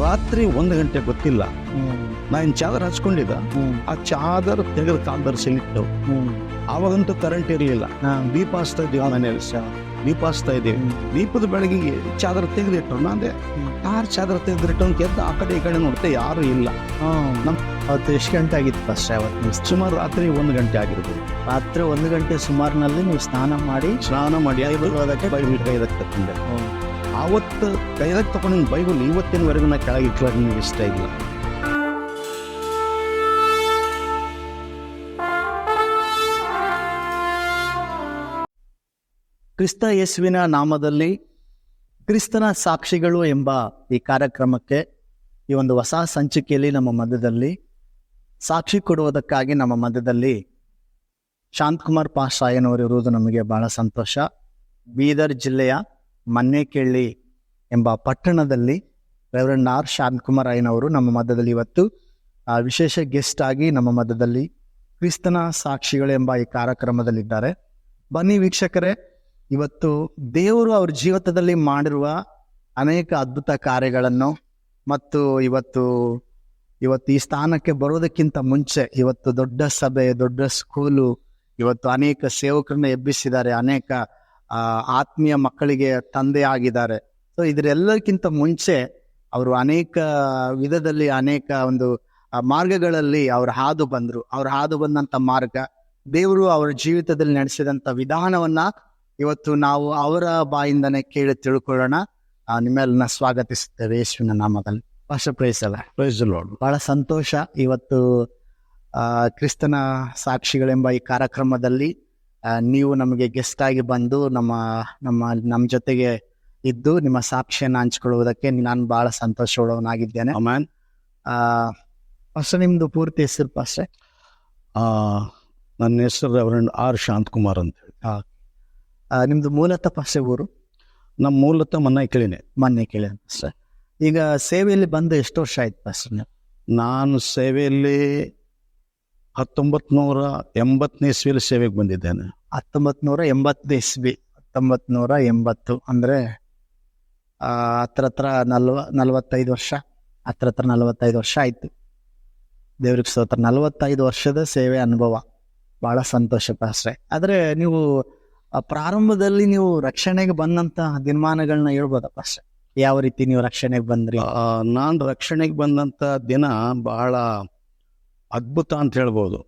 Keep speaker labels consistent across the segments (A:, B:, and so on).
A: ರಾತ್ರಿ 1 ಗಂಟೆ ಗೊತ್ತಿಲ್ಲ, ನಾನು ಚಾದರ್ ಹಚ್ಕೊಂಡಿದ್ದ, ಆ ಚಾದರ್ ತೆಗೆದು ಕಾಲ್ದರ್ ಸಿಲಿಟ್ಟು. ಆವಾಗಂತೂ ಕರೆಂಟ್ ಇರಲಿಲ್ಲ, ದೀಪ ಹಚ್ತಾ ಇದ್ದೀವಿ ಮನೆಯಲ್ಲಿ, ದೀಪ ಹಚ್ತಾ ಇದ್ದೀವಿ. ದೀಪದ ಬೆಳಗಿಗೆ ಚಾದರ್ ತೆಗೆದಿಟ್ರು. ನಾನೇ ಯಾರು ಚಾದರ್ ತೆಗೆದಿಟ್ಟು ಅಂತ ಎದ್ದು ಆ ಕಡೆ ಈ ಕಡೆ ನೋಡ್ತೆ, ಯಾರು ಇಲ್ಲ.
B: ಅವತ್ತು ಎಷ್ಟು ಗಂಟೆ ಆಗಿತ್ತು ಫಸ್ಟ್? ಅವತ್ತು
A: ಸುಮಾರು ರಾತ್ರಿ 1 ಗಂಟೆ ಆಗಿರ್ಬೋದು.
B: ರಾತ್ರಿ 1 ಗಂಟೆ ಸುಮಾರಿನಲ್ಲಿ ನೀವು ಸ್ನಾನ ಮಾಡಿ
A: ಅದಕ್ಕೆ ಬೈಬಲ್ ಕೈದಕ್ಕೆ ತಗೊಂಡೆ. ಆವತ್ತು ಕೈದಕ್ಕೆ ತಗೊಂಡಿನ ಬೈಬಲ್ ಇವತ್ತಿನವರೆಗೂ ನಾ ಕೆಳಗೆ ಇಟ್ಲಾಗ ನಿಮ್ಗೆ ಇಷ್ಟ ಇಲ್ಲ.
B: ಕ್ರಿಸ್ತ ಯೇಸುವಿನ ನಾಮದಲ್ಲಿ ಕ್ರಿಸ್ತನ ಸಾಕ್ಷಿಗಳು ಎಂಬ ಈ ಕಾರ್ಯಕ್ರಮಕ್ಕೆ, ಈ ಒಂದು ಹೊಸ ಸಂಚಿಕೆಯಲ್ಲಿ ನಮ್ಮ ಮಧ್ಯದಲ್ಲಿ ಸಾಕ್ಷಿ ಕೊಡುವುದಕ್ಕಾಗಿ ನಮ್ಮ ಮಧ್ಯದಲ್ಲಿ ಶಾಂತಕುಮಾರ್ ಪಾಸ್ರಾಯನವರು ಇರುವುದು ನಮಗೆ ಬಹಳ ಸಂತೋಷ. ಬೀದರ್ ಜಿಲ್ಲೆಯ ಮನ್ನೇಕೇಳಿ ಎಂಬ ಪಟ್ಟಣದಲ್ಲಿ ರೆವರೆಂಡ್ ಆರ್ ಶಾಂತಕುಮಾರ್ ಅಯ್ಯನವರು ನಮ್ಮ ಮಧ್ಯದಲ್ಲಿ ಇವತ್ತು ವಿಶೇಷ ಗೆಸ್ಟ್ ಆಗಿ ನಮ್ಮ ಮಧ್ಯದಲ್ಲಿ ಕ್ರಿಸ್ತನ ಸಾಕ್ಷಿಗಳು ಎಂಬ ಈ ಕಾರ್ಯಕ್ರಮದಲ್ಲಿದ್ದಾರೆ. ಬನ್ನಿ ವೀಕ್ಷಕರೇ, ಇವತ್ತು ದೇವರು ಅವ್ರ ಜೀವಿತದಲ್ಲಿ ಮಾಡಿರುವ ಅನೇಕ ಅದ್ಭುತ ಕಾರ್ಯಗಳನ್ನು ಮತ್ತು ಇವತ್ತು ಈ ಸ್ಥಾನಕ್ಕೆ ಬರೋದಕ್ಕಿಂತ ಮುಂಚೆ ಇವತ್ತು ದೊಡ್ಡ ಸಭೆ, ದೊಡ್ಡ ಸ್ಕೂಲು, ಇವತ್ತು ಅನೇಕ ಸೇವಕರನ್ನ ಎಬ್ಬಿಸಿದ್ದಾರೆ, ಅನೇಕ ಆತ್ಮೀಯ ಮಕ್ಕಳಿಗೆ ತಂದೆ ಆಗಿದ್ದಾರೆ. ಸೊ ಇದರೆಲ್ಲಕ್ಕಿಂತ ಮುಂಚೆ ಅವರು ಅನೇಕ ವಿಧದಲ್ಲಿ ಅನೇಕ ಒಂದು ಮಾರ್ಗಗಳಲ್ಲಿ ಅವ್ರು ಹಾದು ಬಂದರು. ಅವ್ರು ಹಾದು ಬಂದಂಥ ಮಾರ್ಗ, ದೇವರು ಅವರ ಜೀವಿತದಲ್ಲಿ ನಡೆಸಿದಂಥ ವಿಧಾನವನ್ನ ಇವತ್ತು ನಾವು ಅವರ ಬಾಯಿಂದನೇ ಕೇಳಿ ತಿಳ್ಕೊಳ್ಳೋಣ. ನಿಮ್ಮೆಲ್ಲ ಸ್ವಾಗತಿಸುತ್ತೇವೆ ಯೇಸುವಿನ ನಾಮದಲ್ಲಿ. ಪಾಸ್ಟರ್ ಪ್ರೈಸ್ ಅಲ್ಲ,
A: ಪ್ರೈಸ್ ದಿ ಲಾರ್ಡ್.
B: ಬಹಳ ಸಂತೋಷ. ಇವತ್ತು ಕ್ರಿಸ್ತನ ಸಾಕ್ಷಿಗಳೆಂಬ ಈ ಕಾರ್ಯಕ್ರಮದಲ್ಲಿ ನೀವು ನಮಗೆ ಗೆಸ್ಟ್ ಆಗಿ ಬಂದು ನಮ್ಮ ಜೊತೆಗೆ ಇದ್ದು ನಿಮ್ಮ ಸಾಕ್ಷಿಯನ್ನು ಹಂಚ್ಕೊಳ್ಳುವುದಕ್ಕೆ ನಾನು ಬಹಳ ಸಂತೋಷವುಳ್ಳವನಾಗಿದ್ದೇನೆ.
A: ಆಮೆನ್.
B: ಪಾಸ್ಟರ್, ನಿಮ್ದು ಪೂರ್ತಿ ಹೆಸರು ಪಾಸ್ಟರ್?
A: ನನ್ನ ಹೆಸರು ರೆವರೆಂಡ್ ಆರ್ ಶಾಂತಕುಮಾರ್ ಅಂತ ಹೇಳಿ.
B: ನಿಮ್ದು ಮೂಲತಃ ಪಾಸ್ಟರ್ ಊರು?
A: ನಮ್ಮ ಮೂಲತಃ ಮನ್ನೇಕೇಳಿನೇ.
B: ಮನ್ನೇಕೇಳಿ ಪಾಸ್ಟರ್. ಈಗ ಸೇವೆಯಲ್ಲಿ ಬಂದು ಎಷ್ಟು ವರ್ಷ ಆಯ್ತು ಪಾಸ್ಟರ್ ನೀವು?
A: ನಾನು ಸೇವೆಯಲ್ಲಿ 1980ನೇ ಇಸ್ವಿಯಲ್ಲಿ ಸೇವೆಗೆ ಬಂದಿದ್ದೇನೆ.
B: 1980 ಇಸ್ವಿ. 1980 ಅಂದರೆ ಹತ್ರ 45 ವರ್ಷ, ಹತ್ರ 45 ವರ್ಷ ಆಯ್ತು. ದೇವ್ರಿಗೆ ಸ್ತೋತ್ರ. 45 ವರ್ಷದ ಸೇವೆ ಅನುಭವ, ಬಹಳ ಸಂತೋಷ ಪಾಸ್ಟ್ರೆ. ಆದರೆ ನೀವು ಪ್ರಾರಂಭದಲ್ಲಿ ನೀವು ರಕ್ಷಣೆಗೆ ಬಂದಂತ ದಿನಮಾನಗಳನ್ನ ಹೇಳ್ಬೋದಾ ಪಾಸ್ಟ್ರೆ? ಯಾವ ರೀತಿ ನೀವು ರಕ್ಷಣೆಗೆ ಬಂದ್ರಿ?
A: ನಾನು ರಕ್ಷಣೆಗೆ ಬಂದಂತ ದಿನ ಬಹಳ ಅದ್ಭುತ ಅಂತ ಹೇಳ್ಬೋದು.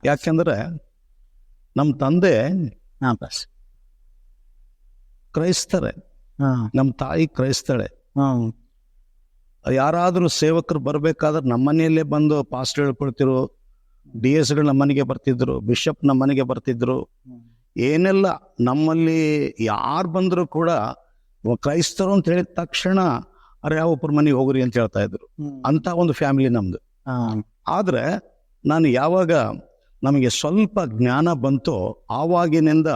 A: ಯಾಕೆಂದ್ರೆ ನಮ್ಮ ತಂದೆ ಕ್ರೈಸ್ತರೇ, ನಮ್ಮ ತಾಯಿ ಕ್ರೈಸ್ತಳೆ. ಯಾರಾದ್ರೂ ಸೇವಕರು ಬರ್ಬೇಕಾದ್ರೆ ನಮ್ಮನೆಯಲ್ಲೇ ಬಂದು ಪಾಸ್ಟ್ ಹೇಳ್ಕೊಳ್ತಿರು, DS ಗಳು ನಮ್ಮನೆಗೆ ಬರ್ತಿದ್ರು, ಬಿಷಪ್ ನಮ್ಮನೆಗೆ ಬರ್ತಿದ್ರು. ಏನೆಲ್ಲ ನಮ್ಮಲ್ಲಿ ಯಾರು ಬಂದ್ರು ಕೂಡ ಕ್ರೈಸ್ತರು ಅಂತ ಹೇಳಿದ ತಕ್ಷಣ ಅರೆ ಒಬ್ಬರ ಮನೆಗೆ ಹೋಗ್ರಿ ಅಂತ ಹೇಳ್ತಾ ಇದ್ರು. ಅಂತ ಒಂದು ಫ್ಯಾಮಿಲಿ ನಮ್ದು. ಆದ್ರೆ ನಾನು ಯಾವಾಗ ನಮಗೆ ಸ್ವಲ್ಪ ಜ್ಞಾನ ಬಂತು ಆವಾಗಿನಿಂದ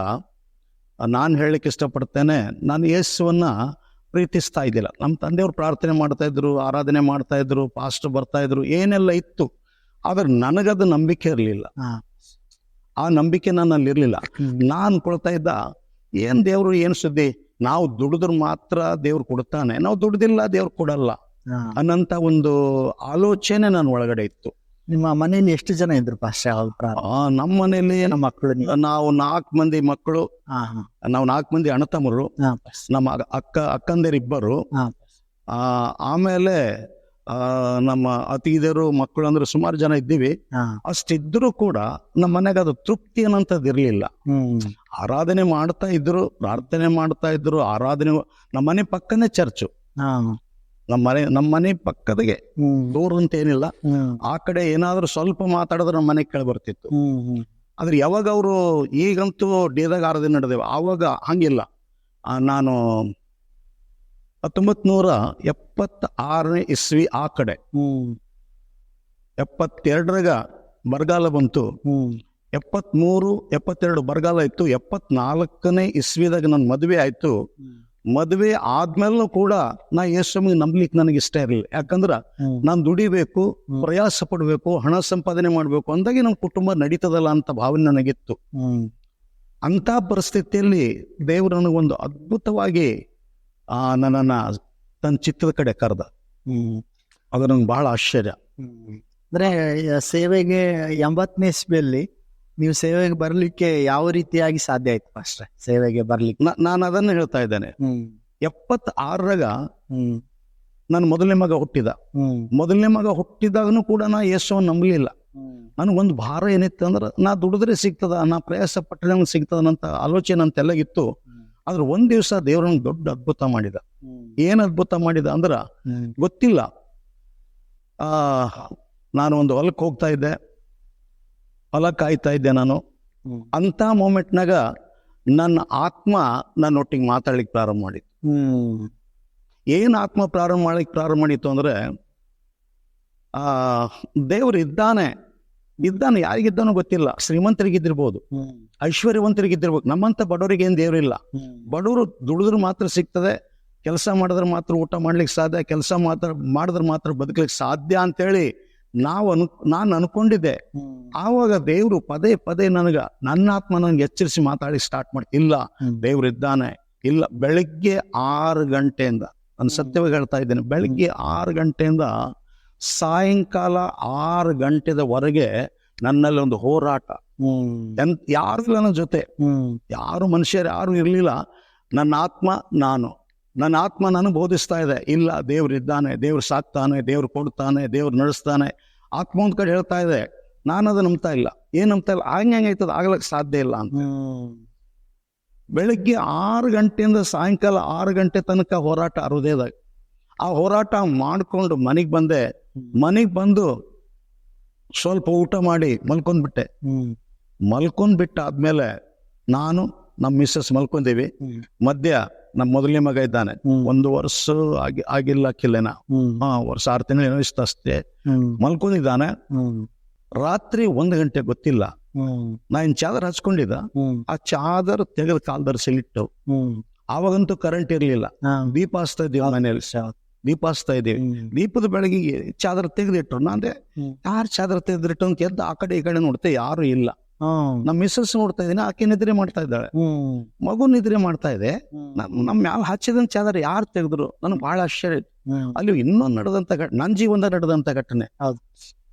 A: ನಾನು ಹೇಳಲಿಕ್ಕೆ ಇಷ್ಟಪಡ್ತೇನೆ, ನಾನು ಯೇಸುವನ್ನ ಪ್ರೀತಿಸ್ತಾ ಇದ್ದಿಲ್ಲ. ನಮ್ಮ ತಂದೆಯವರು ಪ್ರಾರ್ಥನೆ ಮಾಡ್ತಾ ಇದ್ರು, ಆರಾಧನೆ ಮಾಡ್ತಾ ಇದ್ರು, ಪಾಸ್ಟರ್ ಬರ್ತಾ ಇದ್ರು, ಏನೆಲ್ಲ ಇತ್ತು. ಆದ್ರೆ ನನಗದು ನಂಬಿಕೆ ಇರಲಿಲ್ಲ. ಆ ನಂಬಿಕೆ ನನ್ನಲ್ಲಿ ಇರಲಿಲ್ಲ. ನಾನು ಕೊಡ್ತಾ ಇದ್ದ ಏನ್ ದೇವ್ರು ಏನ್ ಸುದ್ದಿ, ನಾವು ದುಡಿದ್ರೆ ಮಾತ್ರ ದೇವ್ರು ಕೊಡ್ತಾನೆ, ನಾವು ದುಡ್ದಿಲ್ಲ ದೇವ್ರು ಕೊಡಲ್ಲ ಅನ್ನಂತ ಒಂದು ಆಲೋಚನೆ ನನ್ನ ಒಳಗಡೆ ಇತ್ತು.
B: ನಿಮ್ಮ ಮನೆಯಲ್ಲಿ ಎಷ್ಟು ಜನ ಇದ್ರು ಪಾಸ್ಟರ್?
A: ನಮ್ಮ ಮನೆಯಲ್ಲಿ
B: ಮಕ್ಕಳು
A: ನಾವು 4 ಮಂದಿ ಮಕ್ಕಳು, ನಾವು 4 ಮಂದಿ ಅಣ್ಣ ತಮ್ಮರು, ನಮ್ಮ ಅಕ್ಕಂದಿರಿಬ್ಬರು, ಆಮೇಲೆ ನಮ್ಮ ಅತಿಥಿಯರು ಮಕ್ಕಳು ಅಂದ್ರೆ ಸುಮಾರು ಜನ ಇದ್ದೀವಿ. ಅಷ್ಟಿದ್ರು ಕೂಡ ನಮ್ಮ ಮನೆಗೆ ಅದು ತೃಪ್ತಿ ಅನ್ನೋಂಥದ್ದು ಇರ್ಲಿಲ್ಲ. ಆರಾಧನೆ ಮಾಡ್ತಾ ಇದ್ರು, ಪ್ರಾರ್ಥನೆ ಮಾಡ್ತಾ ಇದ್ರು, ಆರಾಧನೆ. ನಮ್ಮ ಮನೆ ಪಕ್ಕನೇ ಚರ್ಚು, ನಮ್ಮ ಮನೆ ಪಕ್ಕದಾಗೆ, ದೂರ ಅಂತ ಏನಿಲ್ಲ. ಆ ಕಡೆ ಏನಾದ್ರೂ ಸ್ವಲ್ಪ ಮಾತಾಡಿದ್ರೆ ನಮ್ಮ ಮನೆಗೆ ಕೇಳಿ ಬರ್ತಿತ್ತು. ಆದ್ರೆ ಯಾವಾಗ ಅವರು ಈಗಂತೂ ಡೇದಾಗ ಆರಾಧನೆ ನಡೆದೇವೆ, ಆವಾಗ ಹಂಗಿಲ್ಲ. ನಾನು 1976ನೇ ಇಸ್ವಿ ಆ ಕಡೆ 72ರಾಗ ಬರಗಾಲ ಬಂತು. 73, 72 ಬರಗಾಲ ಇತ್ತು. 74ನೇ ಇಸ್ವಿದಾಗ ನನ್ನ ಮದುವೆ ಆಯ್ತು. ಮದುವೆ ಆದ್ಮೇಲೂ ಕೂಡ ನಾ ಯೇಸುವಿಗೆ ನಂಬಲಿಕ್ಕೆ ನನಗೆ ಇಷ್ಟ ಇರಲಿಲ್ಲ. ಯಾಕಂದ್ರ ನಾನು ದುಡಿಬೇಕು, ಪ್ರಯಾಸ ಪಡ್ಬೇಕು, ಹಣ ಸಂಪಾದನೆ ಮಾಡ್ಬೇಕು ಅಂದಾಗೆ ನಮ್ಮ ಕುಟುಂಬ ನಡೀತದಲ್ಲ ಅಂತ ಭಾವನೆ ನನಗಿತ್ತು. ಅಂತ ಪರಿಸ್ಥಿತಿಯಲ್ಲಿ ದೇವರು ನನಗೊಂದು ಅದ್ಭುತವಾಗಿ ನನ್ನನ್ನ ತನ್ನ ಚಿತ್ರದ ಕಡೆ ಕರೆದ. ಅದು ನಂಗೆ ಬಹಳ ಆಶ್ಚರ್ಯ.
B: ಅಂದ್ರೆ ಸೇವೆಗೆ 80ನೇ ಇಸ್ವಿಯಲ್ಲಿ ನೀವು ಸೇವೆಗೆ ಬರ್ಲಿಕ್ಕೆ ಯಾವ ರೀತಿಯಾಗಿ ಸಾಧ್ಯ ಆಯ್ತು ಅಷ್ಟೇ ಸೇವೆಗೆ ಬರ್ಲಿಕ್ಕೆ?
A: ನಾನು ಅದನ್ನ ಹೇಳ್ತಾ ಇದ್ದೇನೆ. 76ರಾಗ ನನ್ನ ಮೊದಲನೇ ಮಗ ಹುಟ್ಟಿದ. ಮೊದಲನೇ ಮಗ ಹುಟ್ಟಿದಾಗನು ಕೂಡ ನಾ ಯೇಸುವನ್ನು ನಂಬಲಿಲ್ಲ. ನನಗೊಂದು ಭಾರ ಏನಿತ್ತು ಅಂದ್ರೆ, ನಾ ದುಡಿದ್ರೆ ಸಿಗ್ತದ, ನಾ ಪ್ರಯಾಸ ಪಟ್ಟರೆ ನಮ್ಗೆ ಸಿಗ್ತದನಂತ ಆಲೋಚನೆ ಅಂತೆಲ್ಲಾಗಿತ್ತು. ಆದ್ರೆ ಒಂದ್ ದಿವಸ ದೇವ್ರ ನಂಗೆ ದೊಡ್ಡ ಅದ್ಭುತ ಮಾಡಿದ. ಏನ್ ಅದ್ಭುತ ಮಾಡಿದ ಅಂದ್ರ ಗೊತ್ತಿಲ್ಲ. ನಾನು ಒಂದು ಹೊಲಕ್ಕೆ ಹೋಗ್ತಾ ಇದ್ದೆ, ಹೊಲ ಕಾಯ್ತಾ ಇದ್ದೆ ನಾನು. ಅಂತ ಮೂಮೆಂಟ್ನಾಗ ನನ್ನ ಆತ್ಮ ನನ್ನೊಟ್ಟಿಗೆ ಮಾತಾಡ್ಲಿಕ್ಕೆ ಪ್ರಾರಂಭ ಮಾಡಿತ್ತು. ಏನ್ ಆತ್ಮ ಪ್ರಾರಂಭ ಮಾಡಿತ್ತು ಅಂದ್ರೆ, ದೇವ್ರು ಇದ್ದಾನೆ. ಯಾರಿಗಿದ್ದಾನೋ ಗೊತ್ತಿಲ್ಲ. ಶ್ರೀಮಂತರಿಗಿದ್ದಿರ್ಬೋದು, ಐಶ್ವರ್ಯವಂತರಿಗಿದ್ದಿರ್ಬೇಕು. ನಮ್ಮಂತ ಬಡವರಿಗೆ ಏನ್ ದೇವ್ರಿಲ್ಲ. ಬಡವರು ದುಡಿದ್ರೆ ಮಾತ್ರ ಸಿಗ್ತದೆ, ಕೆಲಸ ಮಾಡಿದ್ರೆ ಮಾತ್ರ ಊಟ ಮಾಡ್ಲಿಕ್ಕೆ ಸಾಧ್ಯ, ಕೆಲಸ ಮಾಡಿದ್ರೆ ಮಾತ್ರ ಬದುಕಲಿಕ್ಕೆ ಸಾಧ್ಯ ಅಂತೇಳಿ ನಾನು ಅನ್ಕೊಂಡಿದ್ದೆ. ಆವಾಗ ದೇವ್ರು ಪದೇ ಪದೇ ನನ್ನ ಆತ್ಮ ನನಗೆ ಎಚ್ಚರಿಸಿ ಮಾತಾಡಿ ಸ್ಟಾರ್ಟ್ ಇಲ್ಲ, ದೇವ್ರು ಇದ್ದಾನೆ. ಇಲ್ಲ, ಬೆಳಿಗ್ಗೆ 6 ಗಂಟೆಯಿಂದ, ನಾನು ಸತ್ಯವಾಗಿ ಹೇಳ್ತಾ ಇದ್ದೇನೆ, ಬೆಳಿಗ್ಗೆ 6 ಗಂಟೆಯಿಂದ ಸಾಯಂಕಾಲ 6 ಗಂಟೆದವರೆಗೆ ನನ್ನಲ್ಲಿ ಒಂದು ಹೋರಾಟ. ಯಾರು ಇಲ್ಲ ನನ್ನ ಜೊತೆ, ಮನುಷ್ಯರು ಯಾರು ಇರ್ಲಿಲ್ಲ. ನನ್ನ ಆತ್ಮ ನಾನು ಬೋಧಿಸ್ತಾ ಇದೆ, ಇಲ್ಲ ದೇವ್ರು ಇದ್ದಾನೆ, ದೇವ್ರು ಸಾಕ್ತಾನೆ, ದೇವ್ರು ಕೊಡ್ತಾನೆ, ದೇವ್ರು ನಡೆಸ್ತಾನೆ. ಆತ್ಮ ಒಂದ್ ಕಡೆ ಹೇಳ್ತಾ ಇದೆ, ನಾನದು ನಂಬ್ತಾ ಇಲ್ಲ. ಏನ್ ನಂಬ್ತಾ ಇಲ್ಲ, ಹೆಂಗಾಯ್ತದ, ಆಗ್ಲಕ್ಕೆ ಸಾಧ್ಯ ಇಲ್ಲ ಅಂತ. ಬೆಳಗ್ಗೆ 6 ಗಂಟೆಯಿಂದ ಸಾಯಂಕಾಲ 6 ಗಂಟೆ ತನಕ ಹೋರಾಟ ಹೃದಯದಾಗ. ಆ ಹೋರಾಟ ಮಾಡ್ಕೊಂಡು ಮನೆಗೆ ಬಂದೆ. ಮನೆಗೆ ಬಂದು ಸ್ವಲ್ಪ ಊಟ ಮಾಡಿ ಮಲ್ಕೊಂಡ್ಬಿಟ್ಟಾದ್ಮೇಲೆ ನಾನು ನಮ್ಮ ಮಿಸ್ಸಸ್ ಮಲ್ಕೊಂಡೀವಿ. ಮಧ್ಯ ನಮ್ಮ ಮೊದಲನೇ ಮಗ ಇದ್ದಾನೆ, 1 ವರ್ಷ ಆಗಿಲ್ಲಕ್ಕಿಲ್ಲೇನ, ವರ್ಷ 6 ತಿಂಗಳು ಏನೋ ಇಷ್ಟ ಅಷ್ಟೇ. ಮಲ್ಕೊಂಡಿದ್ದಾನೆ. ರಾತ್ರಿ 1 ಗಂಟೆ ಗೊತ್ತಿಲ್ಲ, ನಾ ಇನ್ ಚಾದರ್ ಹಚ್ಕೊಂಡಿದ್ದ, ಆ ಚಾದರ್ ತೆಗೆದು ಕಾಲ್ದರ್ಸಿಲಿಟ್ಟು. ಆವಾಗಂತೂ ಕರೆಂಟ್ ಇರ್ಲಿಲ್ಲ, ದೀಪ ಹಚ್ತಾ ಇದ್ದೀವಿ ಮನೆಯಲ್ಲಿ, ದೀಪ ಹಚ್ತಾ ಇದ್ದೀವಿ. ದೀಪದ ಬೆಳಗಿಗೆ ಚಾದರ್ ತೆಗೆದಿಟ್ರು. ನಾಂದೆ ಯಾರು ಚಾದರ್ ತೆಗೆದಿಟ್ಟು ಅಂತ ಎದ್ದು ಆ ಕಡೆ ಈ ಕಡೆ ನೋಡ್ತೆ, ಯಾರು ಇಲ್ಲ. ನಮ್ಮ ಮಿಸ್ಸಸ್ ನೋಡ್ತಾ ಇದ್ದೀನಿ, ಆಕೆ ನಿದ್ರೆ ಮಾಡ್ತಾ ಇದ್ದಾಳೆ, ಮಗು ನಿದ್ರೆ ಮಾಡ್ತಾ ಇದೆ. ನಮ್ ಮ್ಯಾಲ ಹಚ್ಚಿದಂತ ಚಾದರ್ ಯಾರು ತೆಗೆದ್ರು? ನನಗೆ ಬಹಳ ಆಶ್ಚರ್ಯ. ಅಲ್ಲಿ ಇನ್ನೊಂದು ನಡೆದಂತ ನನ್ನ ಜೀವನದಾಗ ನಡೆದಂತ ಘಟನೆ.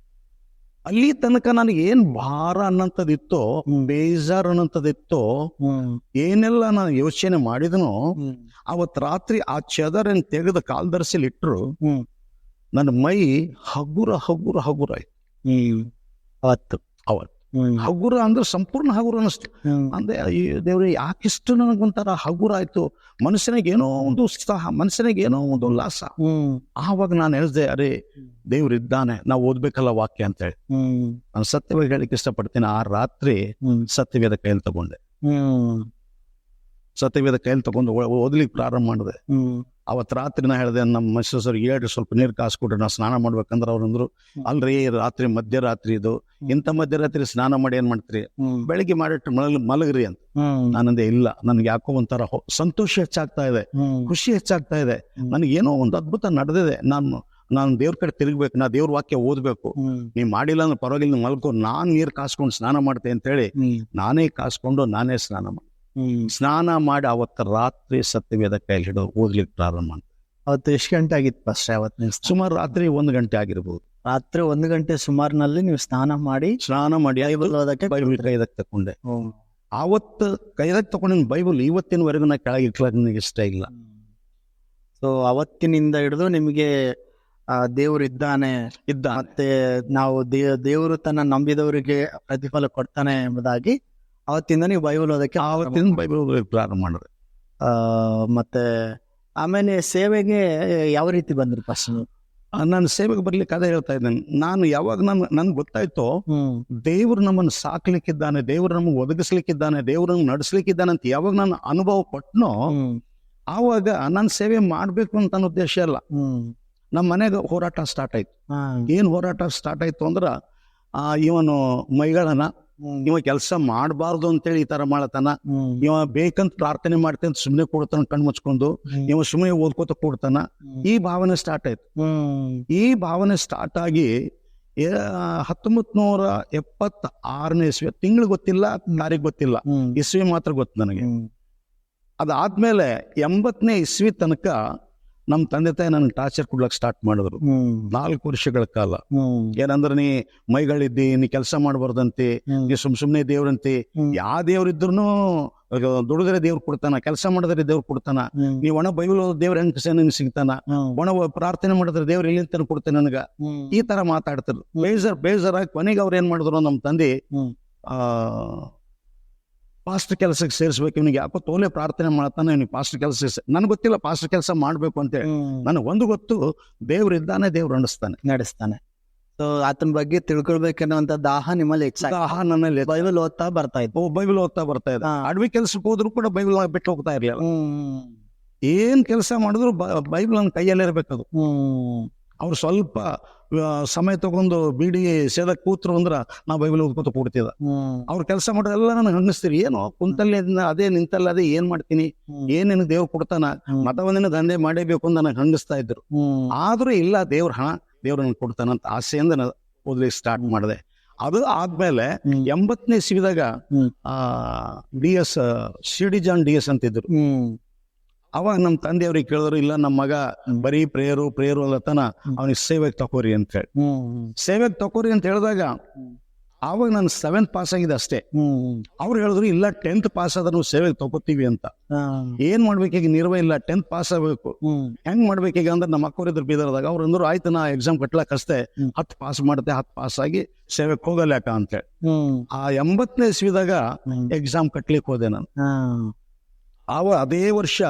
A: ಅಲ್ಲಿ ತನಕ ನನಗೆ ಏನ್ ಭಾರ ಅನ್ನಂಥದಿತ್ತೋ, ಬೇಜಾರು ಅನ್ನಂಥದಿತ್ತೋ, ಏನೆಲ್ಲ ನಾನು ಯೋಚನೆ ಮಾಡಿದನೋ, ಅವತ್ ರಾತ್ರಿ ಆ ಚದರನ್ ತೆಗೆದು ಕಾಲ್ದರ್ಸಿಲಿ ಇಟ್ರು. ನನ್ನ ಮೈ ಹಗುರ ಆಯ್ತು. ಅವತ್ತು ಹಗುರ ಅಂದ್ರೆ ಸಂಪೂರ್ಣ ಹಗುರ ಅನಿಸ್ತು. ಅಂದ್ರೆ ದೇವ್ರೆ, ಯಾಕಿಷ್ಟು ನನಗೊಂಥರ ಹಗುರ ಆಯ್ತು. ಮನುಷ್ಯನಿಗೆ ಏನೋ ಒಂದು ಉತ್ಸಾಹ, ಮನುಷ್ಯನಿಗೆ ಏನೋ ಒಂದು ಉಲ್ಲಾಸ. ಆವಾಗ ನಾನು ಹೇಳಿದೆ, ಅರೆ ದೇವ್ರಿದ್ದಾನೆ, ನಾವು ಓದ್ಬೇಕಲ್ಲ ವಾಕ್ಯ ಅಂತ ಹೇಳಿ. ನಾನು ಸತ್ಯವಾಗಿ ಹೇಳಿಕ್ಕೆ ಇಷ್ಟಪಡ್ತೀನಿ. ಆ ರಾತ್ರಿ ಸತ್ಯವೇದ ಕೈಯಲ್ಲಿ ತಗೊಂಡು ಓದ್ಲಿಕ್ಕೆ ಪ್ರಾರಂಭ ಮಾಡಿದೆ. ಅವತ್ ರಾತ್ರಿ ನಾ ಹೇಳಿದೆ ನಮ್ಮ ಮಿಸ್ಸಸ್ ಹೇಳ್ರಿ, ಸ್ವಲ್ಪ ನೀರು ಕಾಸ್ಕೊಡ್ರಿ, ನಾ ಸ್ನಾನ ಮಾಡ್ಬೇಕಂದ್ರೆ ಅವ್ರಂದ್ರು, ಅಲ್ರಿ ರಾತ್ರಿ ಮಧ್ಯರಾತ್ರಿ ಇದು, ಇಂಥ ಮಧ್ಯರಾತ್ರಿ ಸ್ನಾನ ಮಾಡಿ ಏನ್ ಮಾಡ್ತೀರಿ, ಬೆಳಿಗ್ಗೆ ಮಾಡಿಟ್ಟು ಮಲಗ್ರಿ ಅಂತ. ನಾನಂದೆ, ಇಲ್ಲ, ನನ್ಗೆ ಯಾಕೋ ಒಂಥರ ಸಂತೋಷ ಹೆಚ್ಚಾಗ್ತಾ ಇದೆ, ಖುಷಿ ಹೆಚ್ಚಾಗ್ತಾ ಇದೆ, ನನಗೇನೋ ಒಂದು ಅದ್ಭುತ ನಡೆದಿದೆ. ನಾನು ದೇವ್ರ ಕಡೆ ತಿರುಗ್ಬೇಕು, ನಾ ದೇವ್ರ ವಾಕ್ಯ ಓದ್ಬೇಕು. ನೀವ್ ಮಾಡಿಲ್ಲ ಅಂದ್ರೆ ಪರವಾಗಿಲ್ಲ, ಮಲ್ಕೊ, ನಾನ್ ನೀರ್ ಕಾಸ್ಕೊಂಡು ಸ್ನಾನ ಮಾಡ್ತೆ ಅಂತ ಹೇಳಿ ನಾನೇ ಕಾಸ್ಕೊಂಡು ನಾನೇ ಸ್ನಾನ ಮಾಡಿ ಅವತ್ತ ರಾತ್ರಿ ಸತ್ಯವೇದ ಕೈಲಿ ಹಿಡಿದು ಓದ್ಲಿಕ್ಕೆ ಪ್ರಾರಂಭ ಮಾಡಿದೆ.
B: ಅವತ್ತು ಎಷ್ಟು ಗಂಟೆ ಆಗಿತ್ತು ಅಷ್ಟೇ? ಅವತ್ತು
A: ಸುಮಾರು ರಾತ್ರಿ 1 ಗಂಟೆ ಆಗಿರ್ಬೋದು.
B: ರಾತ್ರಿ 1 ಗಂಟೆ ಸುಮಾರಿನಲ್ಲಿ ನೀವು ಸ್ನಾನ ಮಾಡಿ
A: ಬೈಬಲ್ ಕೈದಾಗ ತಕೊಂಡೆ. ಆವತ್ತು ಕೈದಾಗ ತಗೊಂಡಿನ ಬೈಬಲ್ ಇವತ್ತಿನವರೆಗೂ ನಾ ಕೆಳಗೆ ಇಟ್ಲಕ್ಕೆ ನನಗೆ ಇಷ್ಟ ಇಲ್ಲ.
B: ಸೊ ಅವತ್ತಿನಿಂದ ಹಿಡಿದು ನಿಮಗೆ ದೇವ್ರು ಇದ್ದಾನೆ, ಮತ್ತೆ ನಾವು ದೇವರು ತನ್ನ ನಂಬಿದವರಿಗೆ ಪ್ರತಿಫಲ ಕೊಡ್ತಾನೆ ಎಂಬುದಾಗಿ ಅವತ್ತಿಂದ ನೀವು ಬೈಬಲ್ ಓದಕ್ಕೆ
A: ಬೈಬಲ್ ಓದಕ್ಕೆ ಪ್ರಾರಂಭ ಮಾಡಿದೆ.
B: ಮತ್ತೆ ಆಮೇಲೆ ಸೇವೆಗೆ ಯಾವ ರೀತಿ ಬಂದ್ರಿ ಫಸ್ಟ್?
A: ನಾನು ಸೇವೆಗೆ ಬರ್ಲಿಕ್ಕೆ ಅದೇ ಹೇಳ್ತಾ ಇದ್ದೇನೆ. ನಾನು ಯಾವಾಗ ನನ್ಗೆ ಗೊತ್ತಾಯ್ತೋ ದೇವ್ರು ನಮ್ಮನ್ನು ಸಾಕ್ಲಿಕ್ಕಿದ್ದಾನೆ, ದೇವ್ರು ನಮಗೆ ಒದಗಿಸ್ಲಿಕ್ಕಿದ್ದಾನೆ, ದೇವ್ರು ನಮ್ಗೆ ನಡೆಸ್ಲಿಕ್ಕಿದ್ದಾನೆ ಅಂತ ಯಾವಾಗ ನಾನು ಅನುಭವ ಪಟ್ನೋ, ಆವಾಗ ನಾನು ಸೇವೆ ಮಾಡ್ಬೇಕು ಅಂತ ನನ್ನ ಉದ್ದೇಶ ಅಲ್ಲ. ನಮ್ಮ ಮನೆಗೆ ಹೋರಾಟ ಸ್ಟಾರ್ಟ್ ಆಯ್ತು. ಏನ್ ಹೋರಾಟ ಸ್ಟಾರ್ಟ್ ಆಯ್ತು ಅಂದ್ರ, ಇವನು ಮೈಗಳನ್ನ, ಇವ ಕೆಲಸ ಮಾಡಬಾರ್ದು ಅಂತೇಳಿ ಈ ತರ ಮಾಡತಾನ, ಇವ ಬೇಕಂತ ಪ್ರಾರ್ಥನೆ ಮಾಡ್ತೇನೆ ಸುಮ್ಮನೆ ಕೊಡ್ತಾನ ಕಣ್ ಮುಚ್ಕೊಂಡು, ಇವ ಸುಮ್ಮನೆ ಓದ್ಕೋತ ಕೊಡ್ತಾನ. ಈ ಭಾವನೆ ಸ್ಟಾರ್ಟ್ ಆಯ್ತು. ಈ ಭಾವನೆ ಸ್ಟಾರ್ಟ್ ಆಗಿ 1976ನೇ ಇಸ್ವಿ, ತಿಂಗಳು ಗೊತ್ತಿಲ್ಲ, ತಾರೀಕು ಗೊತ್ತಿಲ್ಲ, ಇಸ್ವಿ ಮಾತ್ರ ಗೊತ್ತು ನನಗೆ. ಅದಾದ್ಮೇಲೆ 80ನೇ ಇಸ್ವಿ ತನಕ ನಮ್ಮ ತಂದೆ ತಾಯಿ ನನಗೆ ಟಾರ್ಚರ್ ಕೊಡ್ಲಕ್ ಸ್ಟಾರ್ಟ್ ಮಾಡಿದ್ರು 4 ವರ್ಷಗಳ ಕಾಲ. ಏನಂದ್ರೆ ನೀ ಮೈಗಳಿದ್ದಿ, ನೀ ಕೆಲಸ ಮಾಡಬಾರ್ದಂತೆ, ನೀ ಸುಮ್ನೆ ದೇವ್ರಂತೆ. ಯಾವ ದೇವ್ರಿದ್ರು ದುಡಿದ್ರೆ ದೇವ್ರು ಕೊಡ್ತಾನ, ಕೆಲಸ ಮಾಡಿದ್ರೆ ದೇವ್ರು ಕೊಡ್ತಾನ. ನೀ ಒಣ ಬೈಬಲ್ ದೇವ್ರ ಹೆಂಗ್ ಸಿಗ್ತಾನ, ಒಣ ಪ್ರಾರ್ಥನೆ ಮಾಡಿದ್ರೆ ದೇವ್ರು ಎಲ್ಲಿಂತ ಕೊಡ್ತಾನೆ ನನಗ, ಈ ತರ ಮಾತಾಡ್ತಿದ್ರು. ಬೇಜಾರಾಗಿ ಕೊನೆಗೆ ಅವ್ರು ಏನ್ ಮಾಡಿದ್ರು, ನಮ್ಮ ತಂದೆ ಪಾಸ್ಟರ್ ಕೆಲಸಕ್ಕೆ ಸೇರಿಸ್ಬೇಕು, ಇವನಿಗೆ ಯಾಕೋ ತೋಲೆ ಪ್ರಾರ್ಥನೆ ಮಾಡ್ತಾನೆ, ಇವನಿಗೆ ಪಾಸ್ಟರ್ ಕೆಲಸ. ನನ್ಗೆ ಗೊತ್ತಿಲ್ಲ ಪಾಸ್ಟರ್ ಕೆಲಸ ಮಾಡ್ಬೇಕು ಅಂತ ಹೇಳಿ. ನನಗೆ ಒಂದು ಗೊತ್ತು, ದೇವ್ರು ಇದ್ದಾನೆ, ದೇವ್ರು ನಡೆಸ್ತಾನೆ.
B: ಸೊ ಆತನ ಬಗ್ಗೆ ತಿಳ್ಕೊಳ್ಬೇಕನ್ನುವಂತ ದಾಹ ನಿಮ್ಮಲ್ಲಿ
A: ದಾಹ ನನ್ನಲ್ಲಿ.
B: ಬೈಬಲ್ ಓದ್ತಾ ಬರ್ತಾ ಇತ್ತು.
A: ಬೈಬಲ್ ಓದ್ತಾ ಬರ್ತಾ ಇದ್ದ. ಅಡವಿ ಕೆಲ್ಸಕ್ಕೆ ಹೋದ್ರು ಕೂಡ ಬೈಬಲ್ ಬಿಟ್ಟು ಹೋಗ್ತಾ ಇರ್ಲಿಲ್ಲ. ಏನ್ ಕೆಲಸ ಮಾಡಿದ್ರು ಬೈಬಲ್ ನನ್ನ ಕೈಯಲ್ಲೇ ಇರ್ಬೇಕದು. ಅವ್ರು ಸ್ವಲ್ಪ ಸಮಯ ತಗೊಂಡು ಬಿಡಿ ಸೇದಕ್ ಕೂತ್ರು ಅಂದ್ರ ನಾ ಬೈಬಲ್ ಓದ್ಕೊತ ಕೂಡ್ತಿದ್ದ. ಅವ್ರ ಕೆಲಸ ಮಾಡೋದೆಲ್ಲ ನನಗೆ ಅನ್ನಿಸ್ತೀರಿ, ಏನೋ ಕುಂತಲ್ಲಿ ಅದೇ ನಿಂತಲ್ಲ ಅದೇ ಏನ್ ಮಾಡ್ತೀನಿ, ಏನೇನು ದೇವ್ರು ಕೊಡ್ತಾನ, ಮತವಂದಿನ ದಂಧೆ ಮಾಡೇಬೇಕು ಅಂತ ನನಗೆ ಹಂಗಿಸ್ತಾ ಇದ್ರು. ಆದ್ರೂ ಇಲ್ಲ, ದೇವ್ರ ಹಣ ದೇವ್ರ ನನಗೆ ಕೊಡ್ತಾನಂತ ಆಸೆಯಿಂದ ನಾನು ಓದ್ಲಿಕ್ಕೆ ಸ್ಟಾರ್ಟ್ ಮಾಡಿದೆ. ಅದು ಆದ್ಮೇಲೆ 80ನೇ ಇಸ್ವಿದಾಗ DS ಸಿಡಿ ಜಾನ್ DS ಅಂತಿದ್ರು. ಅವಾಗ ನಮ್ಮ ತಂದೆಯವ್ರಿಗೆ ಕೇಳಿದ್ರು, ಇಲ್ಲ ನಮ್ಮ ಮಗ ಬರೀ ಪ್ರೇಯರು ಅಲ್ಲತನ, ಅವನಿಗೆ ಸೇವೆಗೆ ತಕೋರಿ ಅಂತ ಹೇಳಿ. ಸೇವೆಗೆ ತಕೋರಿ ಅಂತ ಹೇಳಿದಾಗ ಆವಾಗ ನಾನು 7th ಪಾಸ್ ಆಗಿದೆ ಅಷ್ಟೇ. ಅವ್ರು ಹೇಳಿದ್ರು, ಇಲ್ಲ 10th ಪಾಸ್ ಆದ್ರೆ ನಾವು ಸೇವೆಗೆ ತಗೋತೀವಿ ಅಂತ. ಏನ್ ಮಾಡ್ಬೇಕೀಗ, ನಿರ್ವಹ ಇಲ್ಲ, 10th ಪಾಸ್ ಆಗ್ಬೇಕು. ಹೆಂಗ್ ಮಾಡ್ಬೇಕೀಗ ಅಂದ್ರೆ ನಮ್ಮ ಅಕ್ಕವರಿದ್ರು ಬೀದರ್ದಾಗ. ಅವ್ರು ಅಂದ್ರು, ಆಯ್ತು ನಾ ಎಕ್ಸಾಮ್ ಕಟ್ಲಕ್ ಅಷ್ಟೇ, 10 ಪಾಸ್ ಮಾಡುತ್ತೆ, 10 ಪಾಸ್ ಆಗಿ ಸೇವೆಗೆ ಹೋಗಲ್ಯಾಕ ಅಂತೇಳಿ. ಆ 80ನೇ ಇಸ್ವಿದಾಗ ಎಕ್ಸಾಮ್ ಕಟ್ಲಿಕ್ಕೆ ಹೋದೆ ನಾನು. ಅದೇ ವರ್ಷ